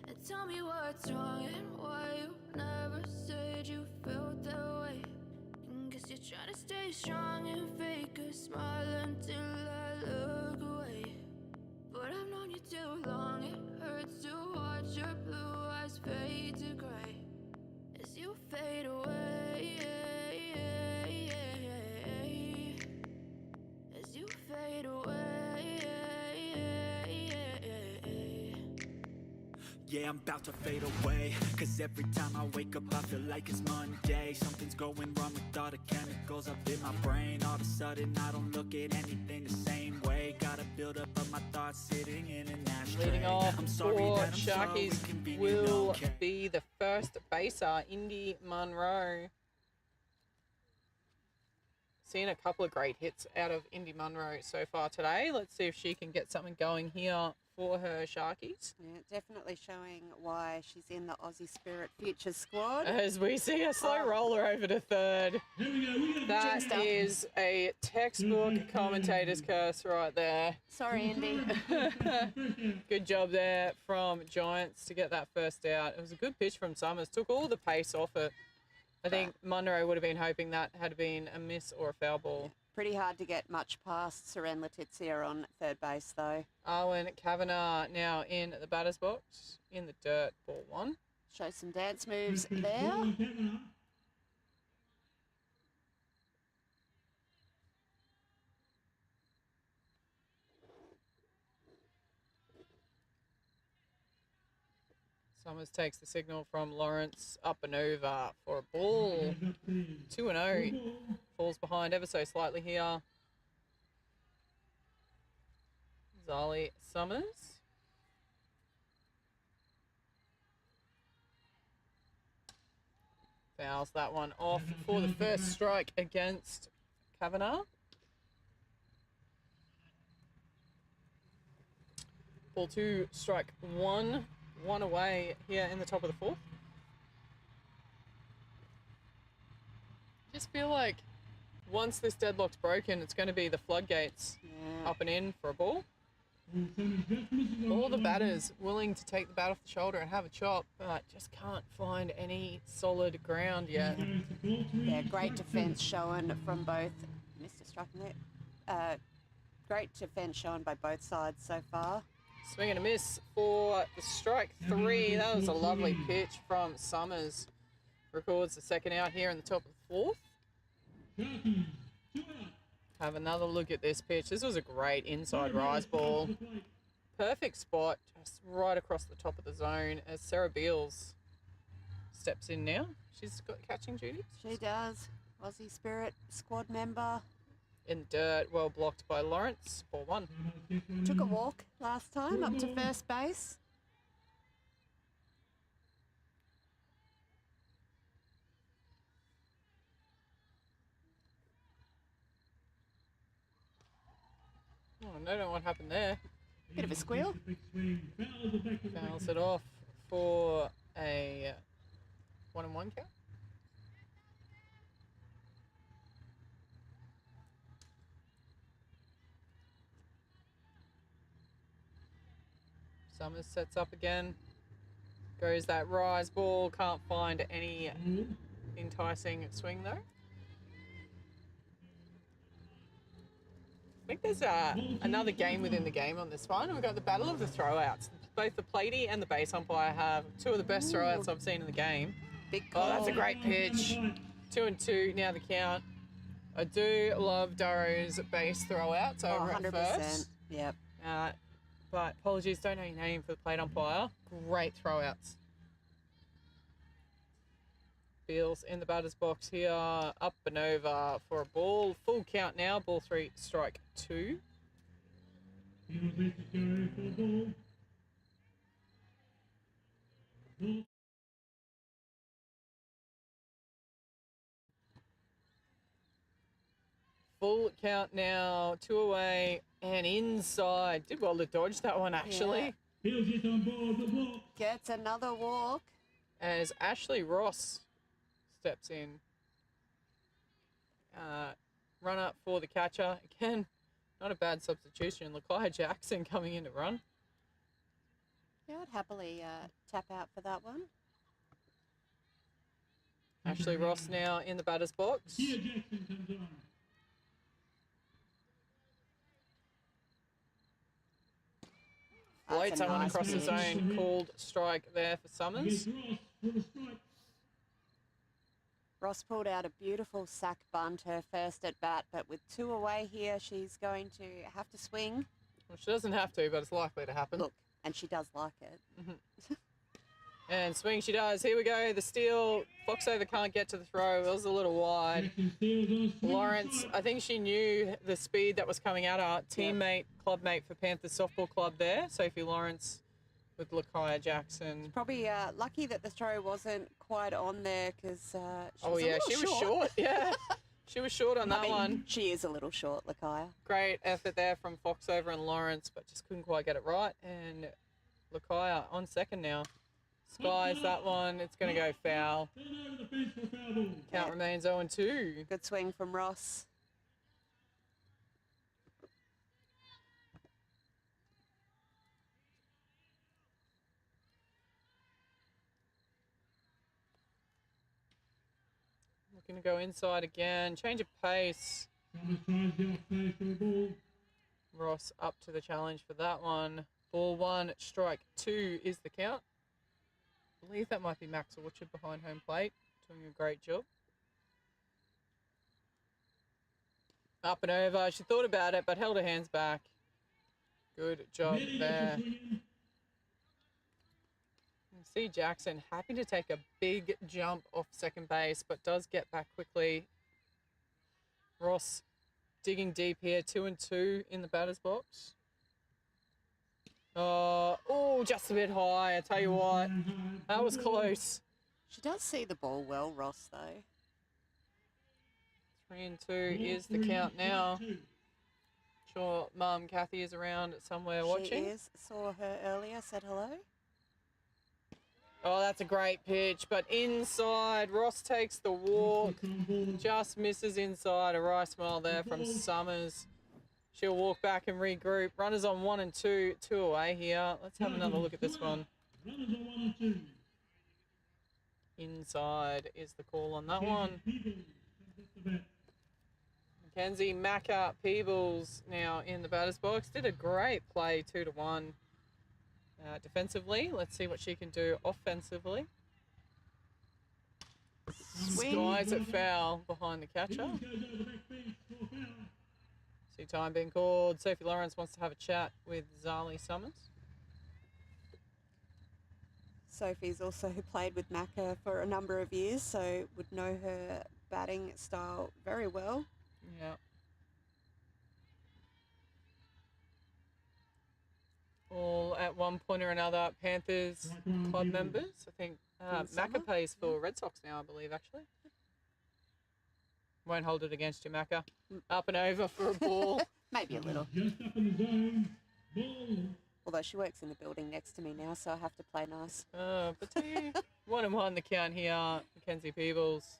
And tell me what's wrong and why you never said you felt that way. And guess you're trying to stay strong and fake a smile until I look away. But I've known you too long, it hurts to watch your blue eyes fade to gray as you fade away. As you fade away. Yeah, I'm about to fade away. Cause every time I wake up I feel like it's Monday. Something's going wrong with all the chemicals up in my brain. All of a sudden I don't look at anything the same way. Gotta build up of my thoughts sitting in an ashtray. Leading off I'm sorry for that I'm so Sharkies inconvenient, will okay. be the first baser, Indy Munro. Seen a couple of great hits out of Indy Munro so far today. Let's see if she can get something going here for her Sharkies. Yeah, definitely showing why she's in the Aussie Spirit Futures squad. As we see a slow roller over to third. That Jinxed up. is a textbook commentator's curse right there. Sorry, Indy. Good job there from Giants to get that first out. It was a good pitch from Summers. Took all the pace off it. I think Munro would have been hoping that had been a miss or a foul ball. Pretty hard to get much past Seren Letizia on third base, though. Arwen Kavanagh now in the batter's box, in the dirt, ball 1. Show some dance moves Perfect there. ball, Kavanagh. Summers takes the signal from Lawrence up and over for a ball. Goes up there. 2-0. Full ball. Falls behind ever so slightly here. Zali Summers. Fouls that one off for the first strike against Kavanagh. Ball 2, strike 1. 1 away here in the top of the 4th. Just feel like once this deadlock's broken, it's going to be the floodgates Yeah. up and in for a ball. And Summers just misses on All the one. batters willing to take the bat off the shoulder and have a chop, but just can't find any solid ground yet. Goes to ball 3, Yeah, great strike 2. defence shown from both. Mr. Striking there. Great defence shown by both sides so far. Swing and a miss for the strike 3. That was a lovely pitch from Summers. Records the second out here in the top of the 4th. Sharkies, 2 out. Have another look at this pitch. This was a great inside rise ball. Perfect spot, just right across the top of the zone as Sarah Beals steps in now. She's got catching duties. She does. Aussie Spirit squad member. In the dirt, well blocked by Lawrence. Ball 1. Took a walk last time up to first base. Oh, I don't know what happened there. Bit of a squeal. Big swing. Fouls the back of the Fouls it off for a 1-1 count. Summers sets up again. Goes that rise ball. Can't find any ball. enticing swing though. I think there's another game within the game on this one. We've got the battle of the throwouts. Both the platey and the base umpire have two of the best throwouts I've seen in the game. Big call. Oh, that's a great pitch. 2-2 now the count. I do love Darrow's base throwouts Oh, over at 100%. first. Yep. But apologies, don't know your name for the plate umpire. Great throwouts. Beals in the batter's box here, up and over for a ball. Full count now, ball 3, strike 2. Beals lets it go for the ball. Ball. Full count now, 2 away and inside. Did well to dodge that one actually. Yeah. Beals gets on board the block. Gets another walk. As Ashley Ross steps in. Run up for the catcher. Again, not a bad substitution. Lakai Jackson coming in to run. Yeah, I'd happily tap out for that one. Ashley Ross now in the batter's box. Here Jackson comes on. That's Floats a someone nice across the pitch. zone. Called strike there for Summers. Against Ross for the strike. Ross pulled out a beautiful sack bunt, her first at bat, but with 2 away here, she's going to have to swing. Well, she doesn't have to, but it's likely to happen. Look, and she does like it. And swing she does. Here we go. The steal. Foxover can't get to the throw. It was a little wide. Jackson steals on swing Lawrence, strike. I think she knew the speed that was coming at her. Teammate, clubmate for Panthers Softball Club there. Sophie Lawrence with Lakaya Jackson. Probably lucky that the throw wasn't quite on there because she Oh, was a yeah, little she was short. Yeah, she was short on that I mean, one. she is a little short, Lakaya. Great effort there from Foxover and Lawrence, but just couldn't quite get it right. And Lakaya on second now. Skies that one. It's going to go foul. Turn over the fence for a foul ball. Count remains 0-2. Good swing from Ross. Looking to go inside again. Change of pace. Summers tries the off face for a ball. Ross up to the challenge for that one. Ball 1, strike 2 is the count. believe that might be Max Orchard behind home plate, doing a great job. Up and over. She thought about it, but held her hands back. Good job there. You can see Jackson happy to take a big jump off second base, but does get back quickly. Ross digging deep here, 2-2 in the batter's box. Oh, just a bit high. I tell you what, that was close. She does see the ball well, Ross, though. 3-2 is the count now. Sure, Mum Kathy is around somewhere watching. She is. Saw her earlier, said hello. Oh, that's a great pitch, but inside. Ross takes the walk, just misses inside. A wry smile there from Summers. She'll walk back and regroup. Runners on 1 and 2, 2 away here. Let's have another look at this one. Runners on 1 and 2. Inside is the call on that one. Mackenzie Macca Peebles now in the batter's box. Did a great play, 2-1 defensively. Let's see what she can do offensively. Skies it foul behind the catcher. See time being called. Sophie Lawrence wants to have a chat with Zali Summers. Sophie's also played with Macca for a number of years, so would know her batting style very well. Yeah. All at one point or another, Panthers club members. I think Macca plays for Red Sox now, I believe, actually. Won't hold it against you, Macca. Up and over for a ball. Maybe a little. Just up in the zone. Ball. Although she works in the building next to me now, so I have to play nice. But 1-1 the count here. Mackenzie Peebles.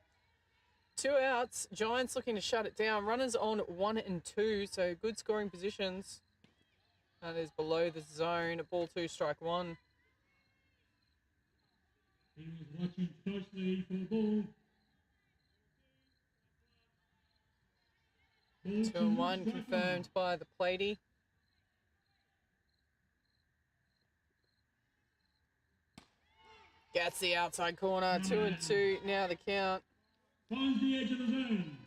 2 outs. Giants looking to shut it down. Runners on 1 and 2, so good scoring positions. That is below the zone. Ball 2, strike 1. He was watching closely for the ball. 2-1 confirmed by the platey. Gets the outside corner. 2-2 now the count. Finds the edge of the zone.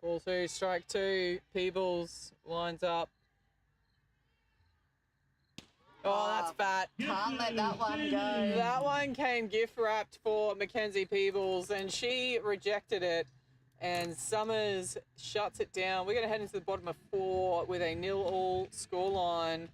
Ball 2, strike 2. Peebles lines up. Oh, that's fat. Can't let that one go. That one came gift wrapped for Mackenzie Peebles, and she rejected it. And Summers shuts it down. We're going to head into the bottom of 4 with a 0-all scoreline.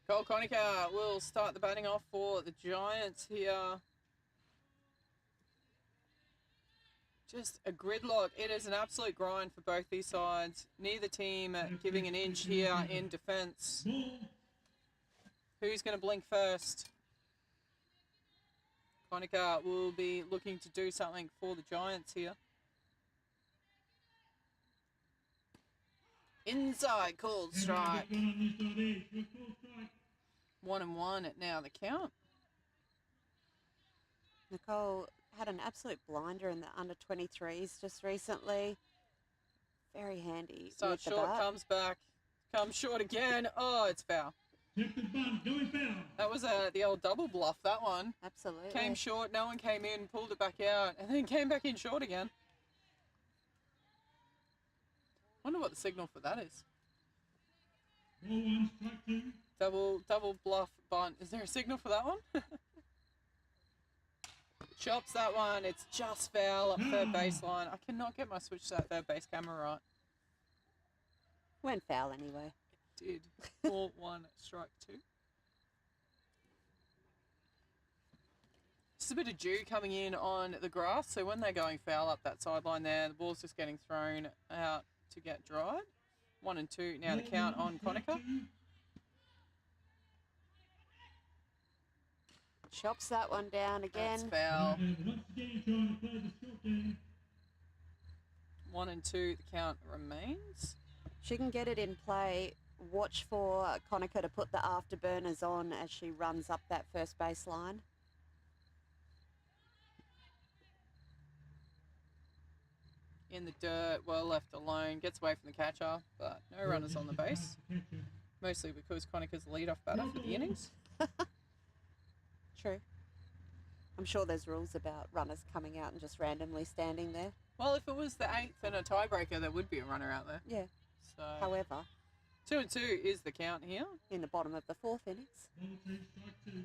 Cole Conica will start the batting off for the Giants here. Just a gridlock. It is an absolute grind for both these sides. Neither team giving an inch here in defence. Who's going to blink first? Conica will be looking to do something for the Giants here. Inside, called strike. 1-1 at now the count. Nicole had an absolute blinder in the under-23s just recently. Very handy. Starts with the short, bat. comes back, comes short again. Oh, it's foul. That was the old double bluff, that one. Absolutely. Came short, no one came in, pulled it back out, and then came back in short again. Wonder what the signal for that is. Ball 1, strike 2. Double bluff bunt. Is there a signal for that one? Chops that one. It's just foul up third baseline. I cannot get my switch to that third base camera right. Went foul anyway. Did. Ball 1, strike 2. Just a bit of dew coming in on the grass, so when they're going foul up that sideline there, the ball's just getting thrown out to get dried. 1 and 2 now the count on Conacher. Chops that one down That's again. foul. And once again, trying to play the short game. 1 and 2 the count remains. She can get it in play. Watch for Conacher to put the afterburners on as she runs up that first base line. In the dirt, well left alone, gets away from the catcher, but no runners on the base. Mostly because Conacher's the leadoff batter for the innings. True. I'm sure there's rules about runners coming out and just randomly standing there. Well, if it was the 8th and a tiebreaker, there would be a runner out there. Yeah. So However, 2 and 2 is the count here. in the bottom of the fourth innings. Ball 2, strike 2.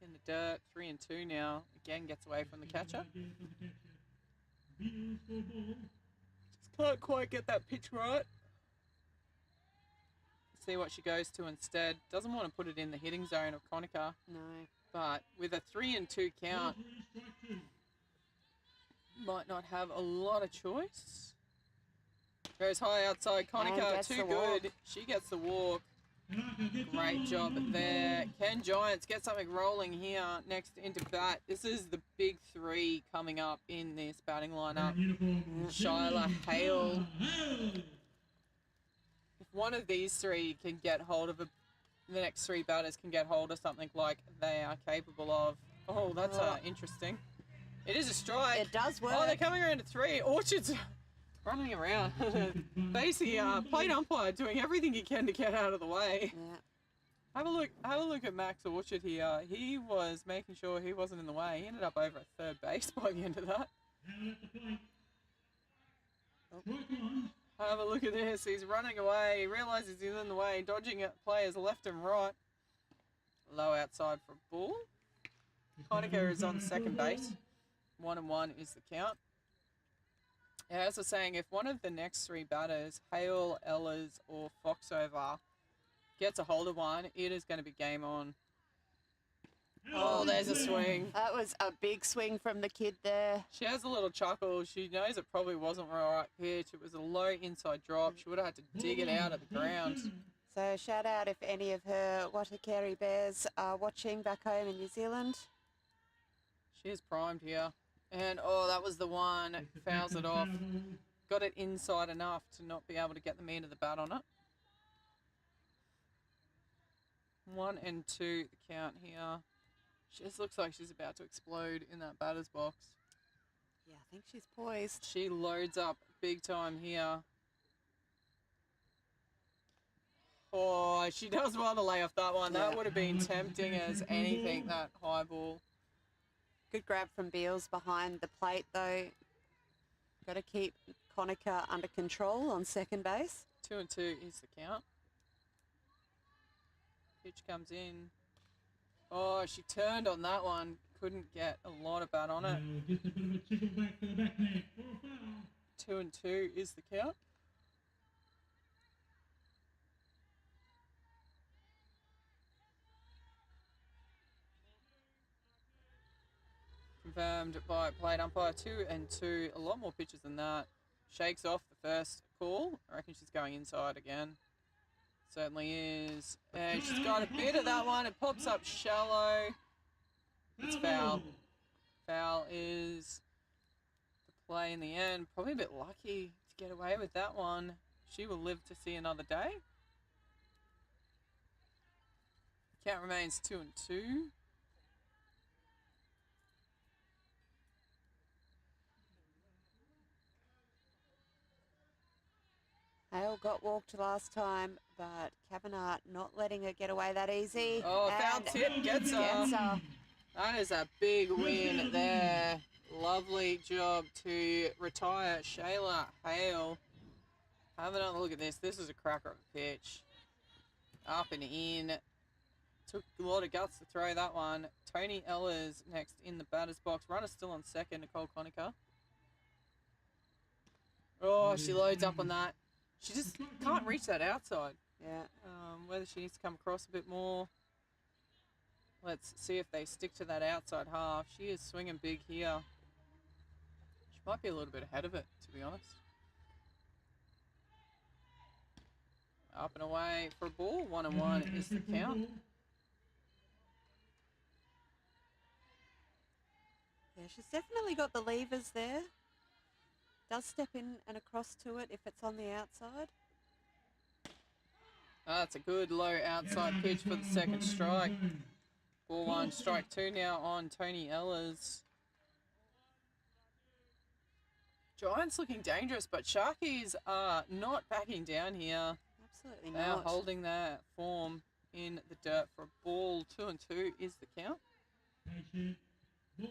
In the dirt, 3 and 2 now. Again, gets away from the catcher. Again from the catcher. Beals for ball. Just can't quite get that pitch right. See what she goes to instead. Doesn't want to put it in the hitting zone of Conacher, No. but with a 3 and 2 count, Ball 3, strike 2. might not have a lot of choice. Goes high outside Conacher, gets too the good. walk. She gets the walk. Tanaka gets Great on, job on there. ball. Can Giants get something rolling here next into bat? This is the big 3 coming up in this batting lineup. Uniform. Shyla, Hale. Hale. If one of these 3 can get hold of the next 3 batters can get hold of something like they are capable of. Oh, that's interesting. It is a strike. It does work. Oh, they're coming around to 3. Orchard's running around. Basically, plate umpire doing everything he can to get out of the way. Yeah. Have a look at Max Orchard here. He was making sure he wasn't in the way. He ended up over at third base by the end of that. Hale at the plate. Strike 1. Have a look at this. He's running away. He realizes he's in the way, dodging at players left and right. Low outside for a ball. Conacher is on second base. 1 and 1 is the count. Yeah, as I was saying, if one of the next 3 batters, Hale, Ellers, or Foxover, gets a hold of one, it is going to be game on. Oh, there's a swing. That was a big swing from the kid there. She has a little chuckle. She knows it probably wasn't the right pitch. It was a low inside drop. She would have had to dig it out of the ground. So shout out if any of her Watakeri Bears are watching back home in New Zealand. She is primed here. And, oh, that was the one. Fouls it off. Got it inside enough to not be able to get the meat of the bat on it. 1 and 2 the count here. She just looks like she's about to explode in that batter's box. Yeah, I think she's poised. She loads up big time here. Oh, she does well to lay off that one. That Yeah. would have been tempting as anything, that high ball. Good grab from Beals behind the plate though. Got to keep Conacher under control on second base. 2 and 2 is the count. Pitch comes in. Oh, she turned on that one. Couldn't get a lot of bat on it. Just a bit of a chipple back to the back net for a foul. 2 and 2 is the count. Confirmed by plate umpire. 2 and 2. A lot more pitches than that. Shakes off the first call. I reckon she's going inside again. Certainly is. And she's got a bit of that one. It pops up shallow. It's foul. Foul is the play in the end. Probably a bit lucky to get away with that one. She will live to see another day. Count remains 2 and 2. Hale got walked last time, but Kavanagh not letting her get away that easy. Oh, foul And tip gets her. gets her. That is a big win there. Lovely job to retire Shayla Hale. Have another look at this. This is a cracker of a pitch. Up and in. Took a lot of guts to throw that one. Tony Ellers next in the batter's box. Runner still on second, Nicole Conacher. Oh, she loads up on that. She just can't reach that outside. Yeah. Whether she needs to come across a bit more. Let's see if they stick to that outside half. She is swinging big here. She might be a little bit ahead of it, to be honest. Up and away for a ball. 1-1 is the count. Yeah, she's definitely got the levers there. Does step in and across to it if it's on the outside. That's a good low outside pitch for the second strike. Ball 1, strike 2 now on Tony Ellers. Giants looking dangerous, but Sharkies are not backing down here. Absolutely They are not. holding their form in the dirt for a ball. 2-2 is the count. Ball.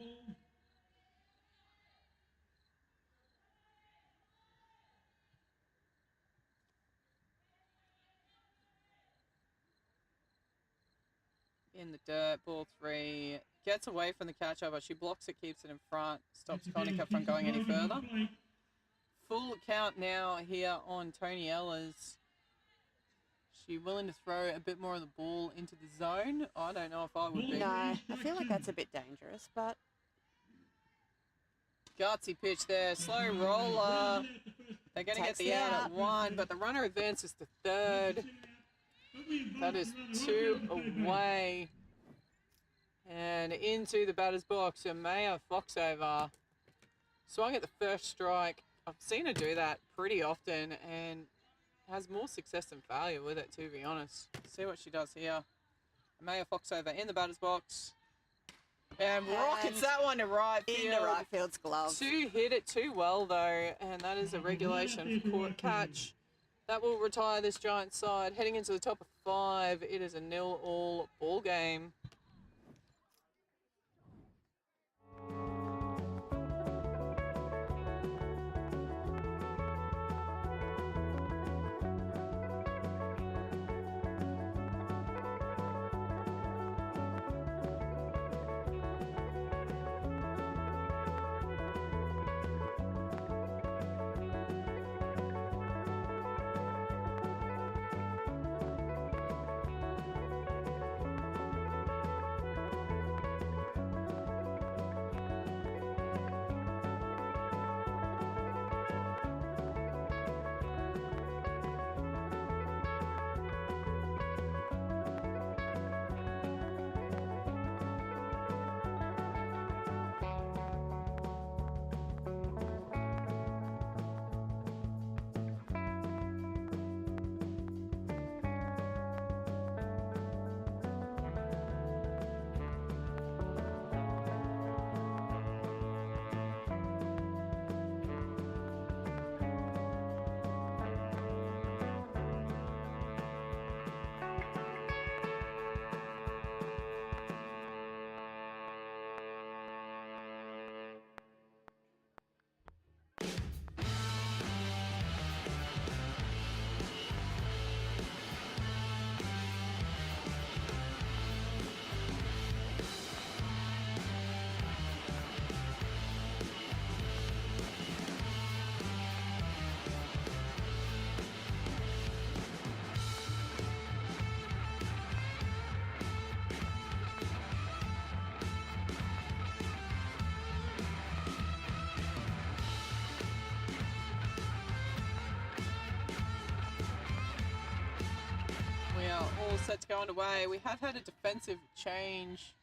In the dirt, ball 3. Gets away from the catcher, but she blocks it, keeps it in front. Stops Conacher from going any further. Full count now here on Tony Ellers. She willing to throw a bit more of the ball into the zone? I don't know if I would be. No, I feel like that's a bit dangerous, but Gutsy pitch there. Slow roller. They're going to get Takes the the out out. at 1, but the runner advances to third. That is 2 away. And into the batter's box, Amaya Foxover swung at the first strike. I've seen her do that pretty often and has more success than failure with it, to be honest. See what she does here. Amaya Foxover in the batter's box. And rockets that one to right field. in the right field's glove. Two hit it too well, though, and that is a regulation catch. That will retire this Giant side. Heading into the top of 5, it is a 0-all ball game. We are all set to go underway. We have had a defensive change.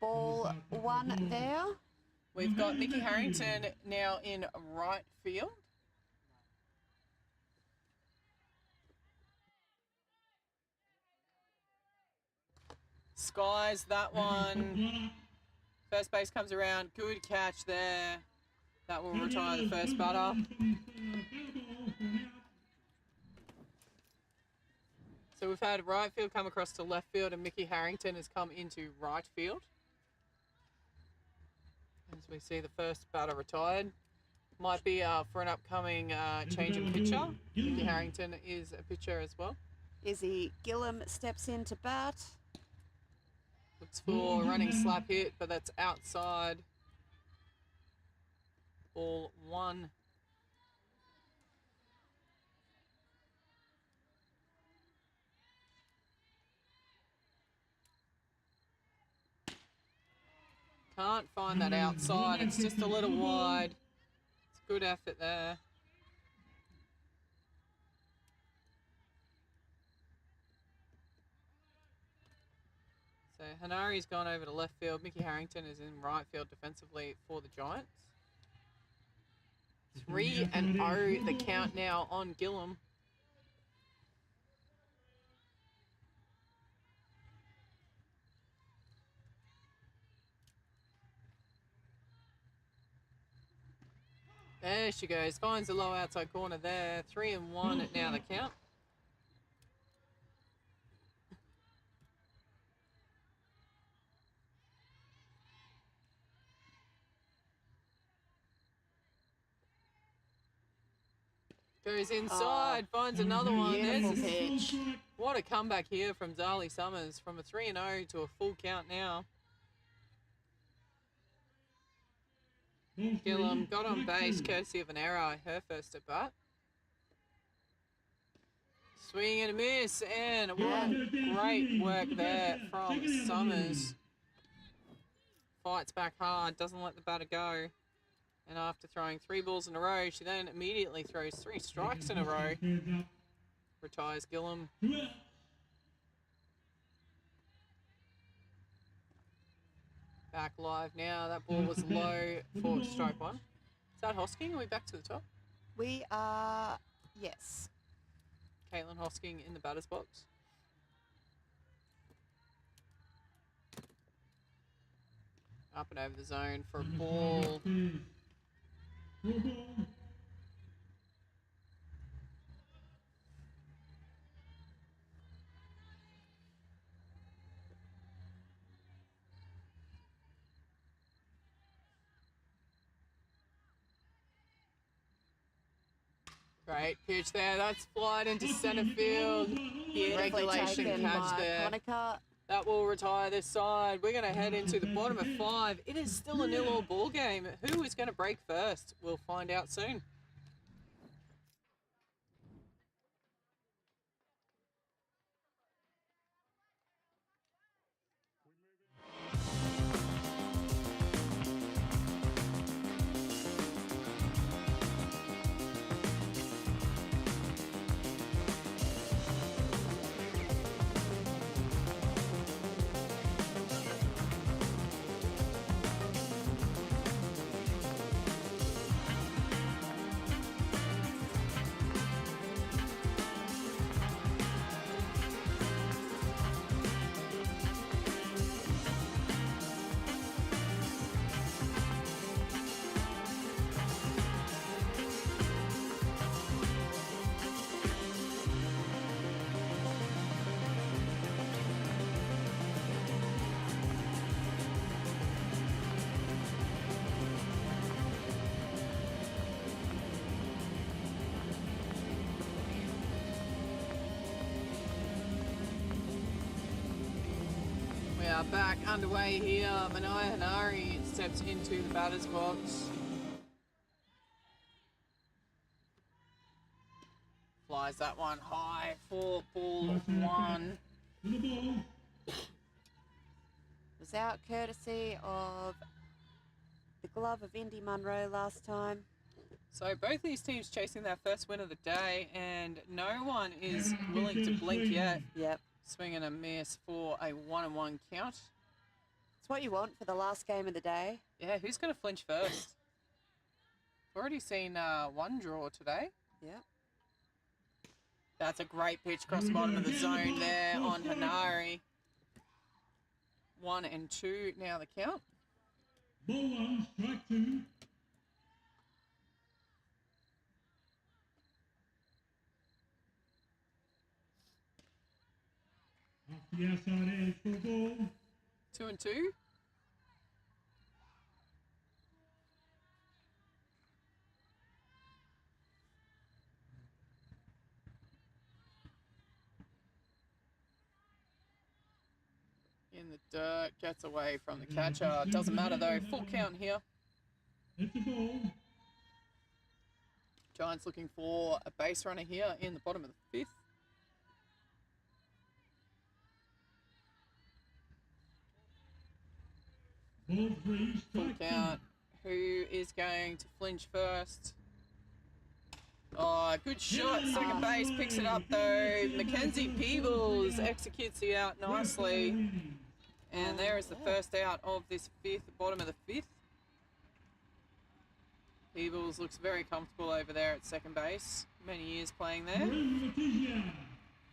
Ball 1 there. We've got Nikki Harrington now in right field. Skies that one. First base comes around. Good catch there. That will retire the first batter. So we've had right field come across to left field, and Mickey Harrington has come into right field. As we see the first batter retired. Might be for an upcoming change in pitcher. Mickey Harrington is a pitcher as well. Izzy Gillum steps in to bat. Looks for a running slap hit, but that's outside. Ball 1. Can't find that outside. It's just a little wide. It's a good effort there. So Hanari's gone over to left field. Mickey Harrington is in right field defensively for the Giants. 3-0 the count now on Gillum. There she goes. Finds the low outside corner there. 3-1 at now the count. Goes inside, finds another one. Beautiful There's pitch. what a comeback here from Zali Summers from a 3-0 to a full count now. Gillum got on base courtesy of an error, her first at bat. Swing and a miss, and what great work there from Summers. Fights back hard, doesn't let the batter go. And after throwing 3 balls in a row, she then immediately throws 3 strikes in a row. Retires Gillum. Back live now. That ball was low for strike 1. Is that Hosking? Are we back to the top? We are, yes. Caitlin Hosking in the batter's box. Up and over the zone for a ball. Great pitch there. That's flied into centre field. Regulation taken catch by there. Conica. That will retire this side. We're going to head into the bottom of 5. It is still a 0-all ball game. Who is going to break first? We'll find out soon. We are back underway here. Manaya Hanari steps into the batter's box. Flies that one high for ball 1. Was out courtesy of the glove of Indy Munro last time. So both these teams chasing their first win of the day, and no one is willing to blink yet. Yep. Swing and a miss for a 1-1 count. It's what you want for the last game of the day. Yeah, who's going to flinch first? We've already seen one draw today. Yep. That's a great pitch across the bottom of the zone there on Hanari. 1 and 2 now the count. Ball 1, strike 2. to the outside edge for a ball. 2 and 2. In the dirt, gets away from the catcher. Doesn't matter though. Full count here. That's the ball. Giants looking for a base runner here in the bottom of the 5th. Ball 3, Full strike 2. count. Who is going to flinch first? Oh, good shot. Second base picks it up though. Mackenzie Peebles executes the out nicely. And there is the first out of this 5th, bottom of the 5th. Peebles looks very comfortable over there at second base. Many years playing there.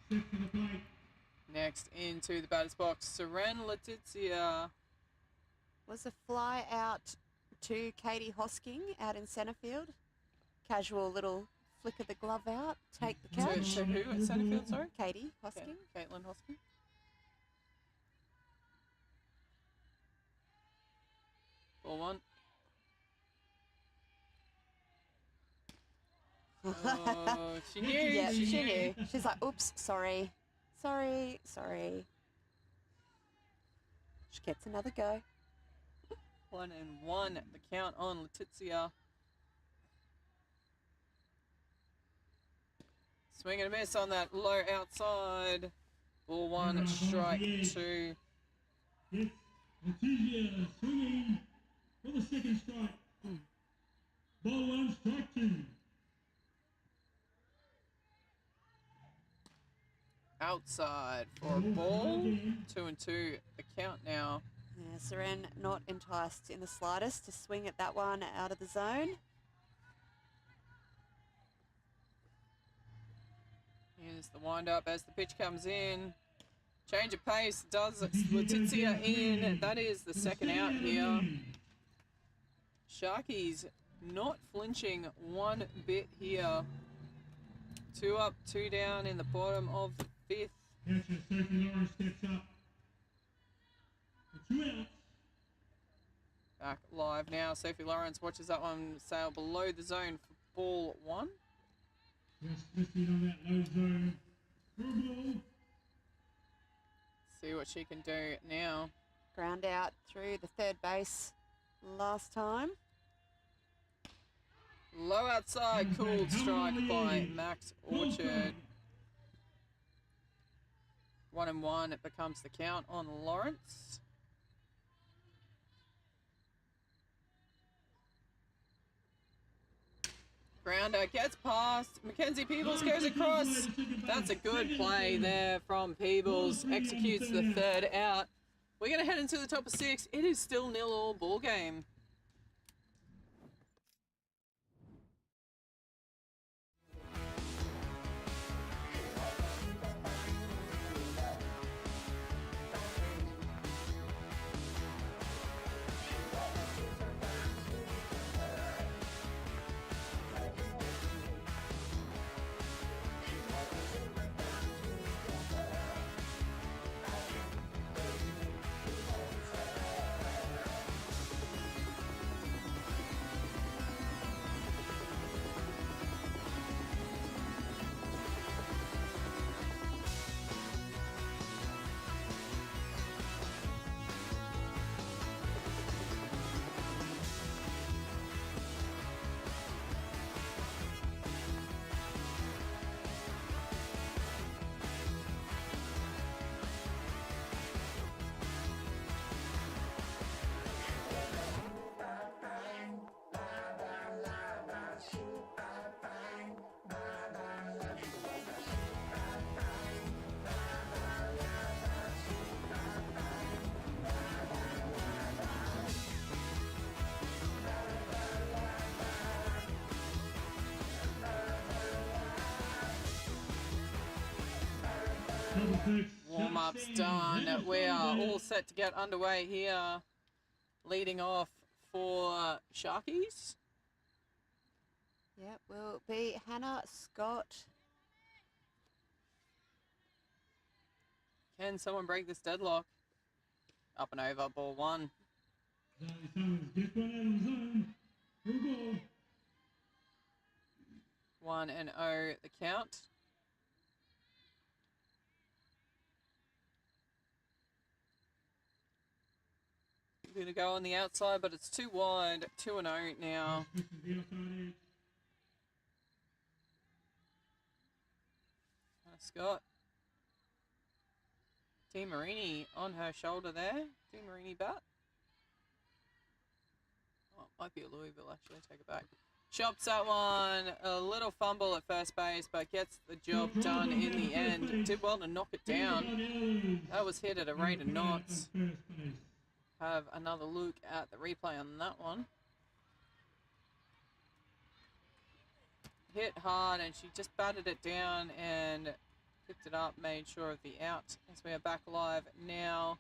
Set for the plate. Next into the batter's box, Seren Letizia. Was a fly out to Katie Hosking out in centre field. Casual little flick of the glove out. Take the catch. To who at centre field, sorry? Katie Hosking. Caitlin Hosking. Ball 1. Oh, she knew. Yeah, she she knew. knew. She's like, oops, sorry. Sorry. She gets another go. 1 and 1, the count on Letizia. Swing and a miss on that low outside. Ball 1, strike 2. Yes, Letizia swinging for the second strike. Ball 1, strike 2. Outside for a ball. 2 and 2, the count now. Yeah, Seren not enticed in the slightest to swing at that one out of the zone. Here's the wind up as the pitch comes in. Change of pace does Letizia in. That is the second out here. Sharkies not flinching one bit here. 2 up, 2 down in the bottom of the 5th. Catcher Sophie Lawrence steps up. For 2 outs. Back live now. Sophie Lawrence watches that one sail below the zone for ball 1. Just listed on that low zone for a ball. See what she can do now. Ground out through the third base last time. Low outside, cool strike by Max Orchard. 1 and 1, it becomes the count on Lawrence. Grounder gets past. Mackenzie Peebles goes across. That's a good play there from Peebles. Executes the third out. We're going to head into the top of 6. It is still 0-0 ball game. Warm-up's done. We are all set to get underway here. Leading off for Sharkies. Yeah, will be Hannah Scott. Can someone break this deadlock? Up and over, ball one. Zali Summers gets one out of the zone. Through ball. 1-0 the count. Going to go on the outside, but it's too wide. 2-0 now. This is the outside edge. Hannah Scott. Di Marini on her shoulder there. Di Marini bat. Oh, it might be a Louisville actually. Take it back. Chops that one. A little fumble at first base, but gets the job done in the end. Did well to knock it down. That was hit at a rate of knots. Have another look at the replay on that one. Hit hard and she just batted it down and picked it up, made sure of the out. As we are back live now.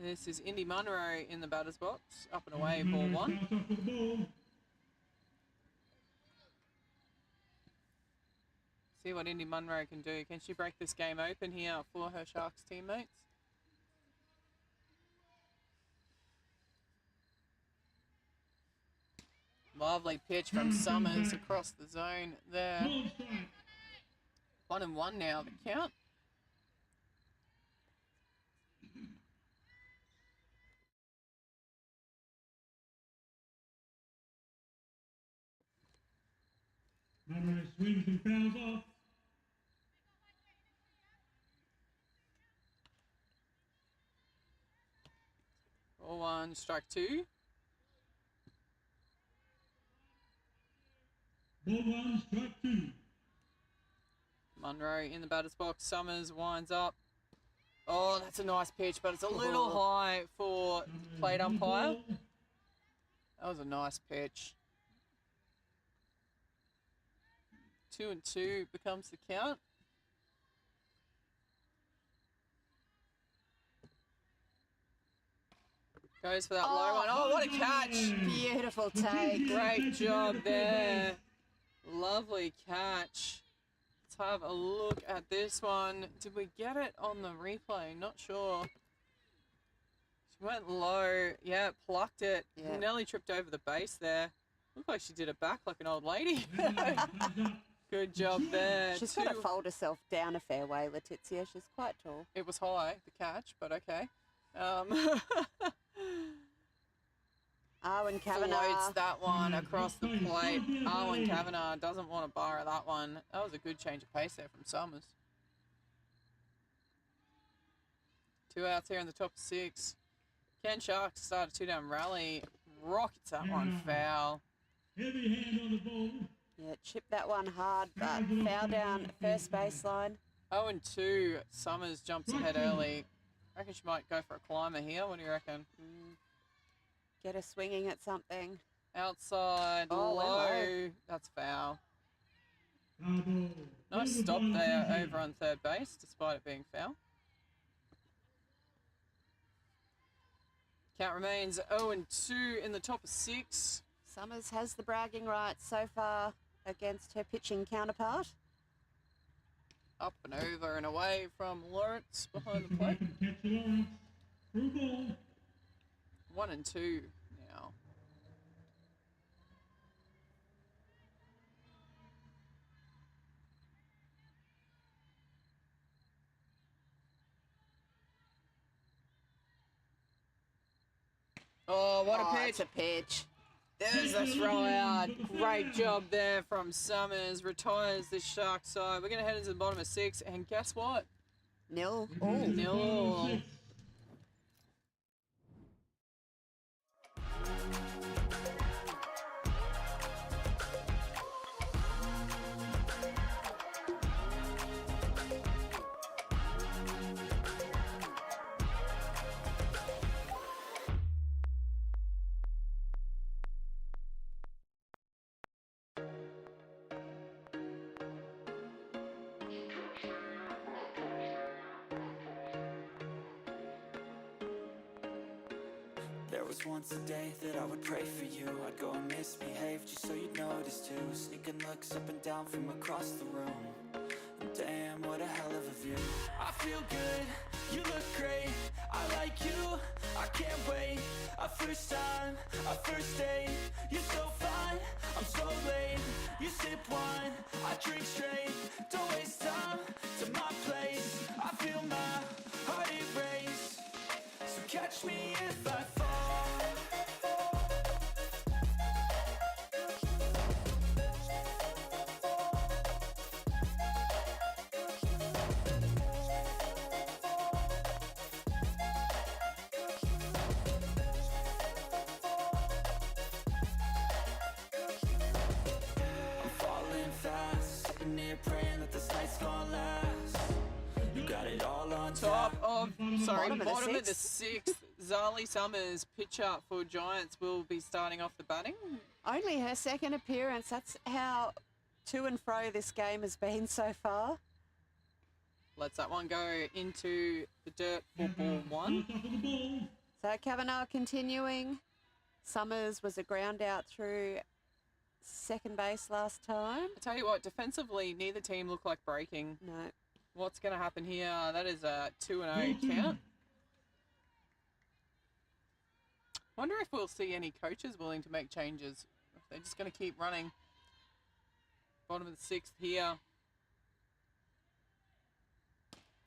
This is Indy Munro in the batter's box. Up and away, ball one. See what Indy Munro can do. Can she break this game open here for her Sharks teammates? Lovely pitch from Summers across the zone there. 1-1 now, the count. Munro swings and fouls off. Ball one, strike two. Ball one, strike two. Munro in the batter's box. Summers winds up. Oh, that's a nice pitch, but it's a little high for plate umpire. That was a nice pitch. 2-2 becomes the count. Goes for that low one. Oh, what a catch! Beautiful take. Great job there. Lovely catch. Let's have a look at this one. Did we get it on the replay? Not sure. She went low. Yeah, plucked it. Yeah. Nearly tripped over the base there. Looked like she did it back like an old lady. Good job there. She's got to fold herself down a fair way, Letizia. She's quite tall. It was high, the catch, but okay. Arwen Kavanagh. Floats that one across the plate. Arwen Kavanagh doesn't want to bar that one. That was a good change of pace there from Summers. 2 outs here in the top of 6. Ken Sharks started a 2-down rally. Rockets that one foul. Heavy hand on the ball. Yeah, chipped that one hard, but foul down first baseline. 0-2. Summers jumps ahead early. I reckon she might go for a climber here. What do you reckon? Get her swinging at something. Outside, Oh, low. That's foul. Foul ball. Nice stop there over on third base, despite it being foul. Count remains 0-2 in the top of 6. Summers has the bragging rights so far against her pitching counterpart. Up and over and away from Lawrence behind the plate. Catch Lawrence. Through ball. 1-2 now. Oh, what a pitch. It's a pitch. There's a throw out. Great job there from Summers. Retires the Shark side. We're going to head into the bottom of 6. And guess what? Nil. Oh, nil. There was once a day that I would pray for you. I'd go and misbehave just so you'd notice too. Sneaking looks up and down from across the room. And damn, what a hell of a view. I feel good, you look great, I like you, I can't wait. A first time, a first date, you're so fine, I'm so late. You sip wine, I drink straight, don't waste time to my place. I feel my heart erase, so catch me if I fall. I'm falling fast, sitting here praying that this night's gonna last. You got it all on Top of, sorry, Bottom of the bottom of the sixth. 6th. Zali Summers, pitcher for Giants, will be starting off the batting. Only her second appearance. That's how to and fro this game has been so far. Lets that one go into the dirt for ball 1. Top of the ball. So Kavanagh continuing. Summers was a ground out through second base last time. I tell you what, defensively, neither team look like breaking. No. What's going to happen here? That is a 2-0 count. Wonder if we'll see any coaches willing to make changes. If they're just going to keep running. Bottom of the 6th here.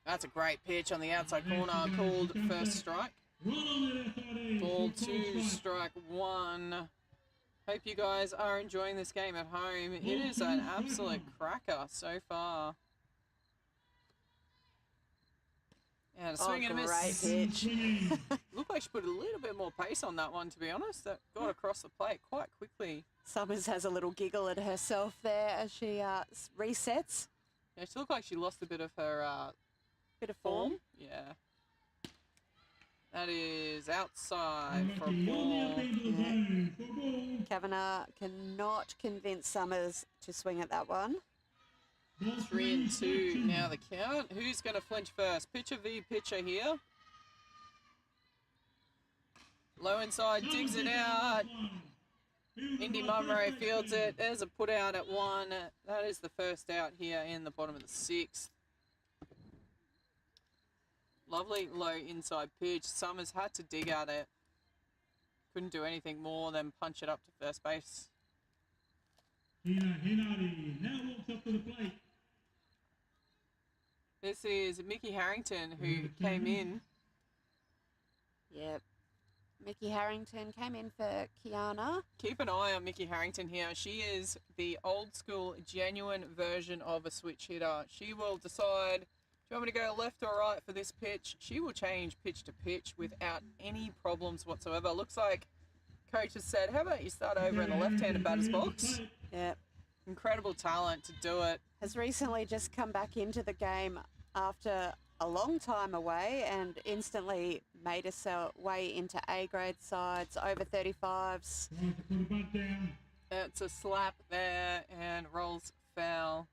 That's a great pitch on the outside corner, called first strike. Run on that SRD. Ball for 2, strike. strike 1. Hope you guys are enjoying this game at home. It is an absolute cracker so far. And a swing and a great miss. pitch. Swinging. Looked like she put a little bit more pace on that one, to be honest. That got across the plate quite quickly. Summers has a little giggle at herself there as she resets. Yeah, she looked like she lost a bit of her Bit of form. Yeah. That is outside for a Lucky on the ball. up into the zone for ball. Kavanagh cannot convince Summers to swing at that one. Ball 3 and 2 section. now the count. Who's going to flinch first? Pitcher v pitcher here. Low inside, digs it out. Indy Munro fields it. There's a put out at 1. That is the first out here in the bottom of the 6th. Lovely low inside pitch. Summers had to dig at it. Couldn't do anything more than punch it up to first base. Hina Hinardi now walks up to the plate. This is Mickey Harrington, who came in. Yep. Mickey Harrington came in for Kiana. Keep an eye on Mickey Harrington here. She is the old school, genuine version of a switch hitter. She will decide, do you want me to go left or right for this pitch? She will change pitch to pitch without any problems whatsoever. Looks like coach has said, how about you start over in the left-handed batter's box? Yep. Incredible talent to do it. Has recently just come back into the game after a long time away and instantly made us way into A-grade sides, over 35s. Tries to put a bunt down. It's a slap there and rolls foul.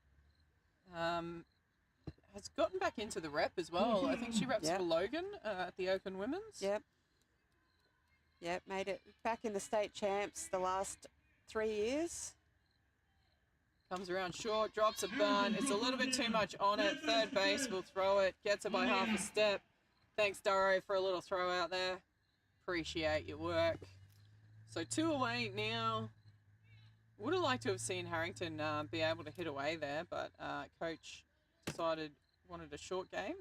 Has gotten back into the rep as well. I think she reps Yep. for Logan at the Open Women's. Yep. Yep, made it back in the state champs the last 3 years. Comes around short, drops a bunt. It's a little bit too much on it. Third base will throw it. Gets it by half a step. Thanks, Doro, for a little throw out there. Appreciate your work. So 2 away now. Would have liked to have seen Harrington be able to hit away there, but coach decided wanted a short game.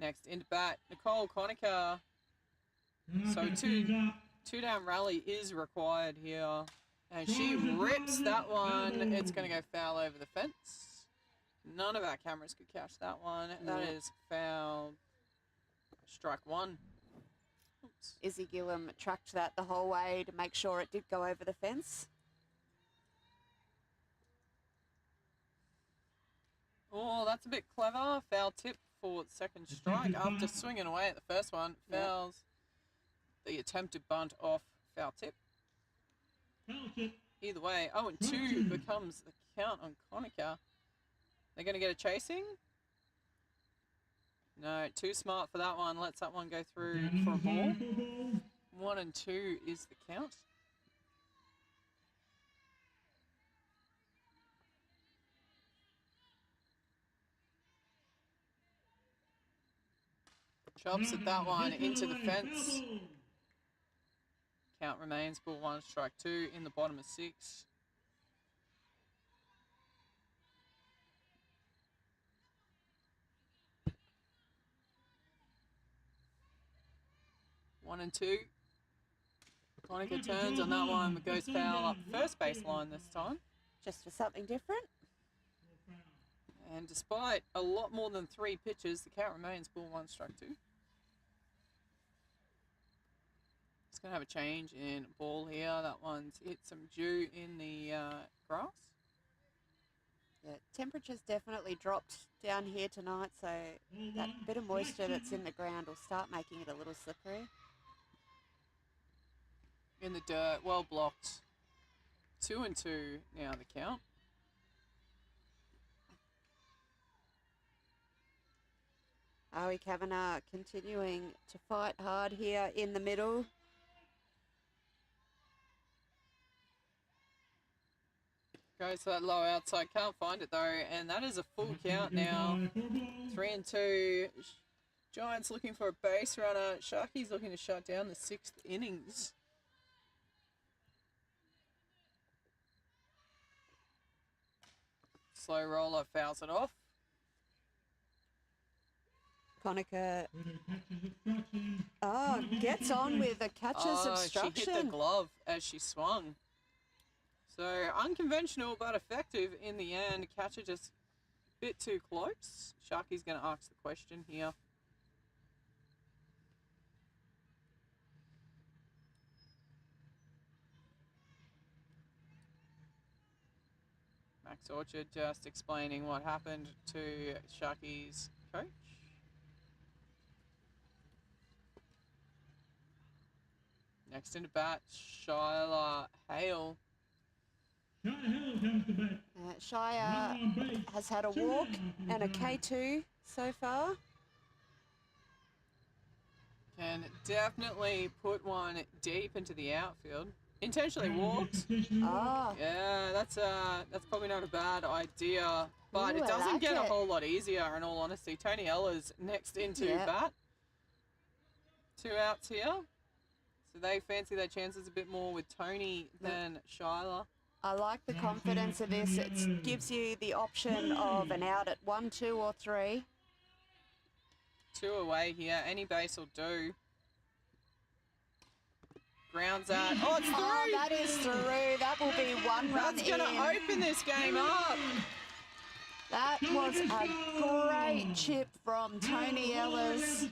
Next into bat, Nicole Conacher. So two down rally is required here. And she rips that one. It's going to go foul over the fence. None of our cameras could catch that one. That Yeah. is foul. Strike 1. Oops. Izzy Gillum tracked that the whole way to make sure it did go over the fence. Oh, that's a bit clever. Foul tip for the second strike after swinging away at the first one. Yeah. Fouls the attempted bunt off foul tip. Foul tip. Either way, 0-2 becomes the count on Conacher. They're going to get a chasing. No, too smart for that one. Lets that one go through Down in for a the ball. zone for ball. 1-2 is the count. Chops at that one into the fence. Count remains ball 1, strike 2 in the bottom of 6. One and 2. Conica turns on that one, but goes foul up first baseline this time. Just for something different. And despite a lot more than 3 pitches, the count remains ball 1, strike 2. It's going to have a change in ball here. That one's hit some dew in the grass. Yeah, temperature's definitely dropped down here tonight, so that bit of moisture that's in the ground will start making it a little slippery. In the dirt, well blocked. 2 and 2 now the count. Awi Kavanagh continuing to fight hard here in the middle. Goes to that low outside, can't find it though, and that is a full count now. 3 and 2. Giants looking for a base runner. Sharkies looking to shut down the 6th innings. Slow roller fouls it off. Conica gets on with a catcher's obstruction. She hit the glove as she swung. So unconventional but effective in the end. Catcher just a bit too close. Sharky's going to ask the question here. Max Orchard just explaining what happened to Sharky's coach. Next into bat, Shyla Hale. Shire has had a walk and a K2 so far. Can definitely put one deep into the outfield. Intentionally walked. Oh, Yeah, that's probably not a bad idea, but Ooh, it I doesn't like get a it. whole lot easier in all honesty. Tony Ella's next into Yep. bat. 2 outs here. So they fancy their chances a bit more with Tony than Shyla. I like the confidence of this. It gives you the option of an out at 1, 2 or 3. 2 away here. Any base will do. Grounds out. Oh, it's through! Oh, that is through. That will be 1 run That's going to in. open this game up. That was a great chip from Tony Ellis.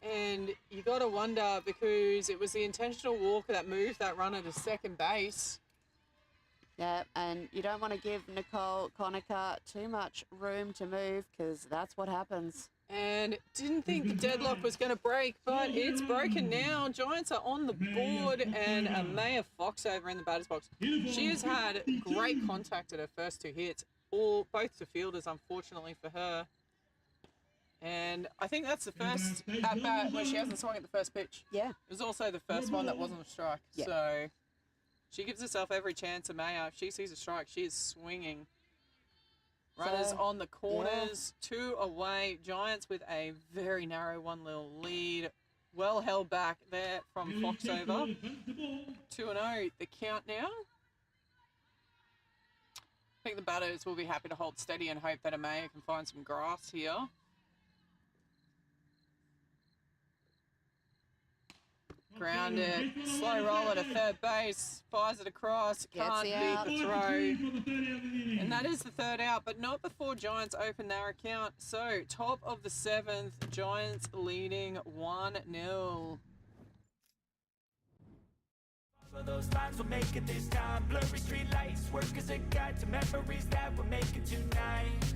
And you got to wonder, because it was the intentional walk that moved that runner to second base. Yeah, and you don't want to give Nicole Conica too much room to move, because that's what happens. And didn't think the deadlock was going to break, but it's broken now. Giants are on the board, and Maya Fox over in the batter's box. She has had great contact at her first 2 hits, both to fielders, unfortunately for her. And I think that's the first at bat where she hasn't swung at the first pitch. Yeah. It was also the first one that wasn't a strike. Yeah. So she gives herself every chance. Maya, if she sees a strike, she is swinging. Runners So, on the corners, 2 away. Giants with a very narrow 1-0 lead. Well held back there from Fox over. 2-0 the count now. I think the batters will be happy to hold steady and hope that Amaya can find some grass here. Grounded, slow roller to third base, fires it across, can't the out. beat the throw. And that is the 3rd out, but not before Giants open their account. So, top of the 7th, Giants leading 1-0. For those times we'll make it this time. Blurry street lights work as a guide to memories that we'll make it tonight.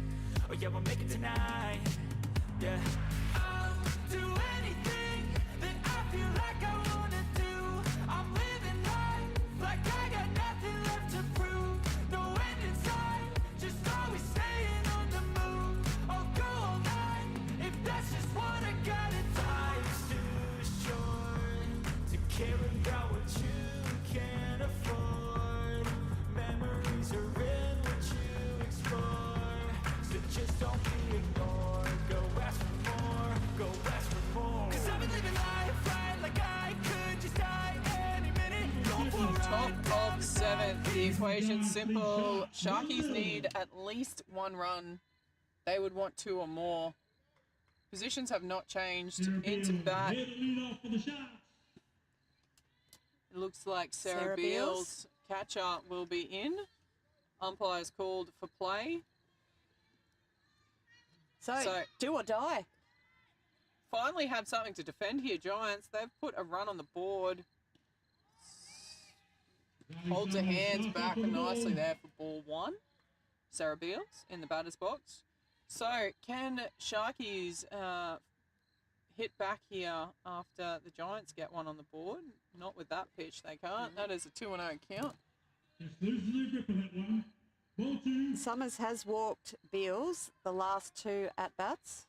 Oh yeah, we'll make it tonight. Yeah. I'll do anything that I feel like I wanna do. I'm living life like I got nothing left to prove. No end in sight, just always staying on the move. I'll go all night if that's just what I gotta do. Life's too short to care about what you can't afford. Memories are in what you explore. So just don't be ignored. Go ask for more. Go ask top of the 7th. The equation's simple. Sharkies need at least 1 run. They would want 2 or more. Positions have not changed. Into bat. It looks like Sarah Beals, catcher, will be in. Umpire's called for play. So do or die. Finally have something to defend here, Giants. They've put a run on the board. Holds her hands back nicely there for ball 1. Sarah Beals in the batter's box. So can Sharkies hit back here after the Giants get 1 on the board? Not with that pitch, they can't. That is a 2-0 count. Summers has walked Beals the last 2 at-bats.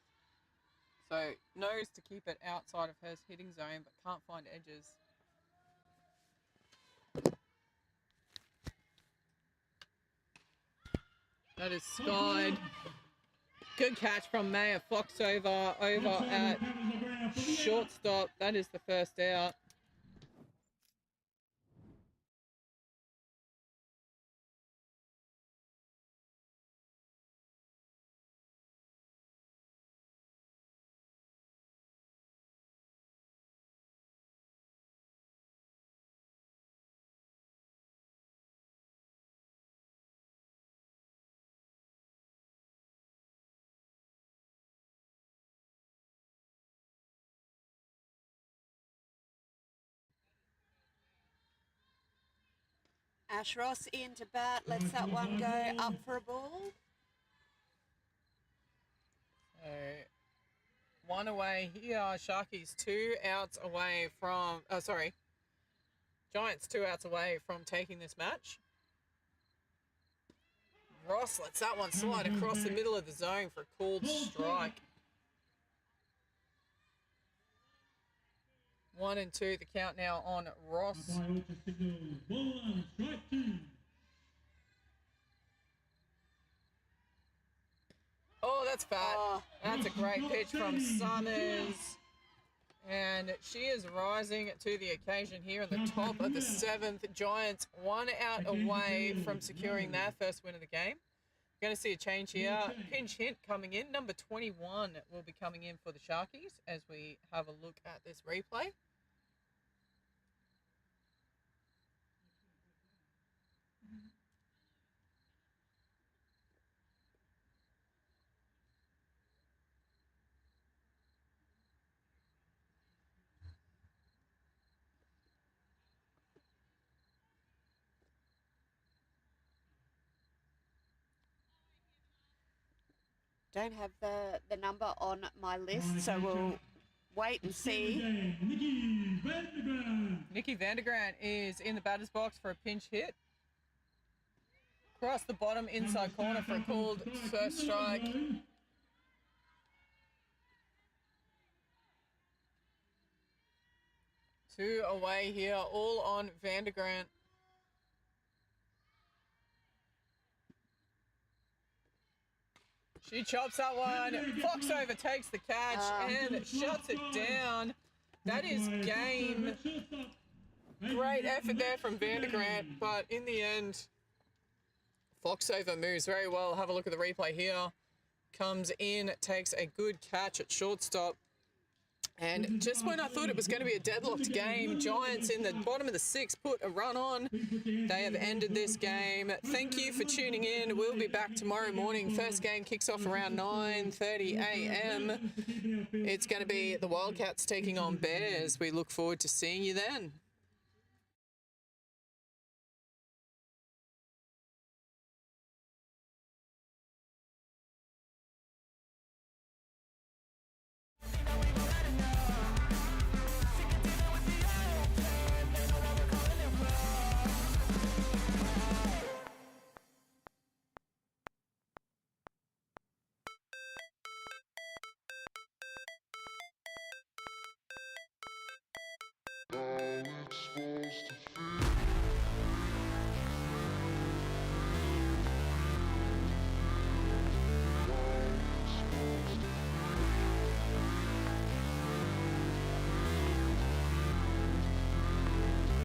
So knows to keep it outside of her hitting zone, but can't find edges. That is skied. Good catch from Maya Foxover over at shortstop. That is the first out. Ash Ross into bat, lets that one go up for a ball. So 1 away here. Sharkies 2 outs away from, Giants 2 outs away from taking this match. Ross lets that one slide across the middle of the zone for a called strike. 1 and 2, the count now on Ross. Oh, that's fat. That's a great pitch from Summers. And she is rising to the occasion here in the top of the 7th. Giants 1 out away from securing their first win of the game. We're going to see a change here. Pinch hit coming in. Number 21 will be coming in for the Sharkies as we have a look at this replay. Don't have the number on my list, so we'll wait and see. Nikki Vandergrant is in the batter's box for a pinch hit. Across the bottom inside corner for a called first strike. Two away here, all on Vandergrant. She chops that one. Foxover takes the catch and shuts it down. That is game. Great effort there from Vandergrant, but in the end, Foxover moves very well. Have a look at the replay here. Comes in, takes a good catch at shortstop. And just when I thought it was going to be a deadlocked game, Giants in the bottom of the 6th put a run on. They have ended this game. Thank you for tuning in. We'll be back tomorrow morning. First game kicks off around 9:30 a.m. It's going to be the Wildcats taking on Bears. We look forward to seeing you then.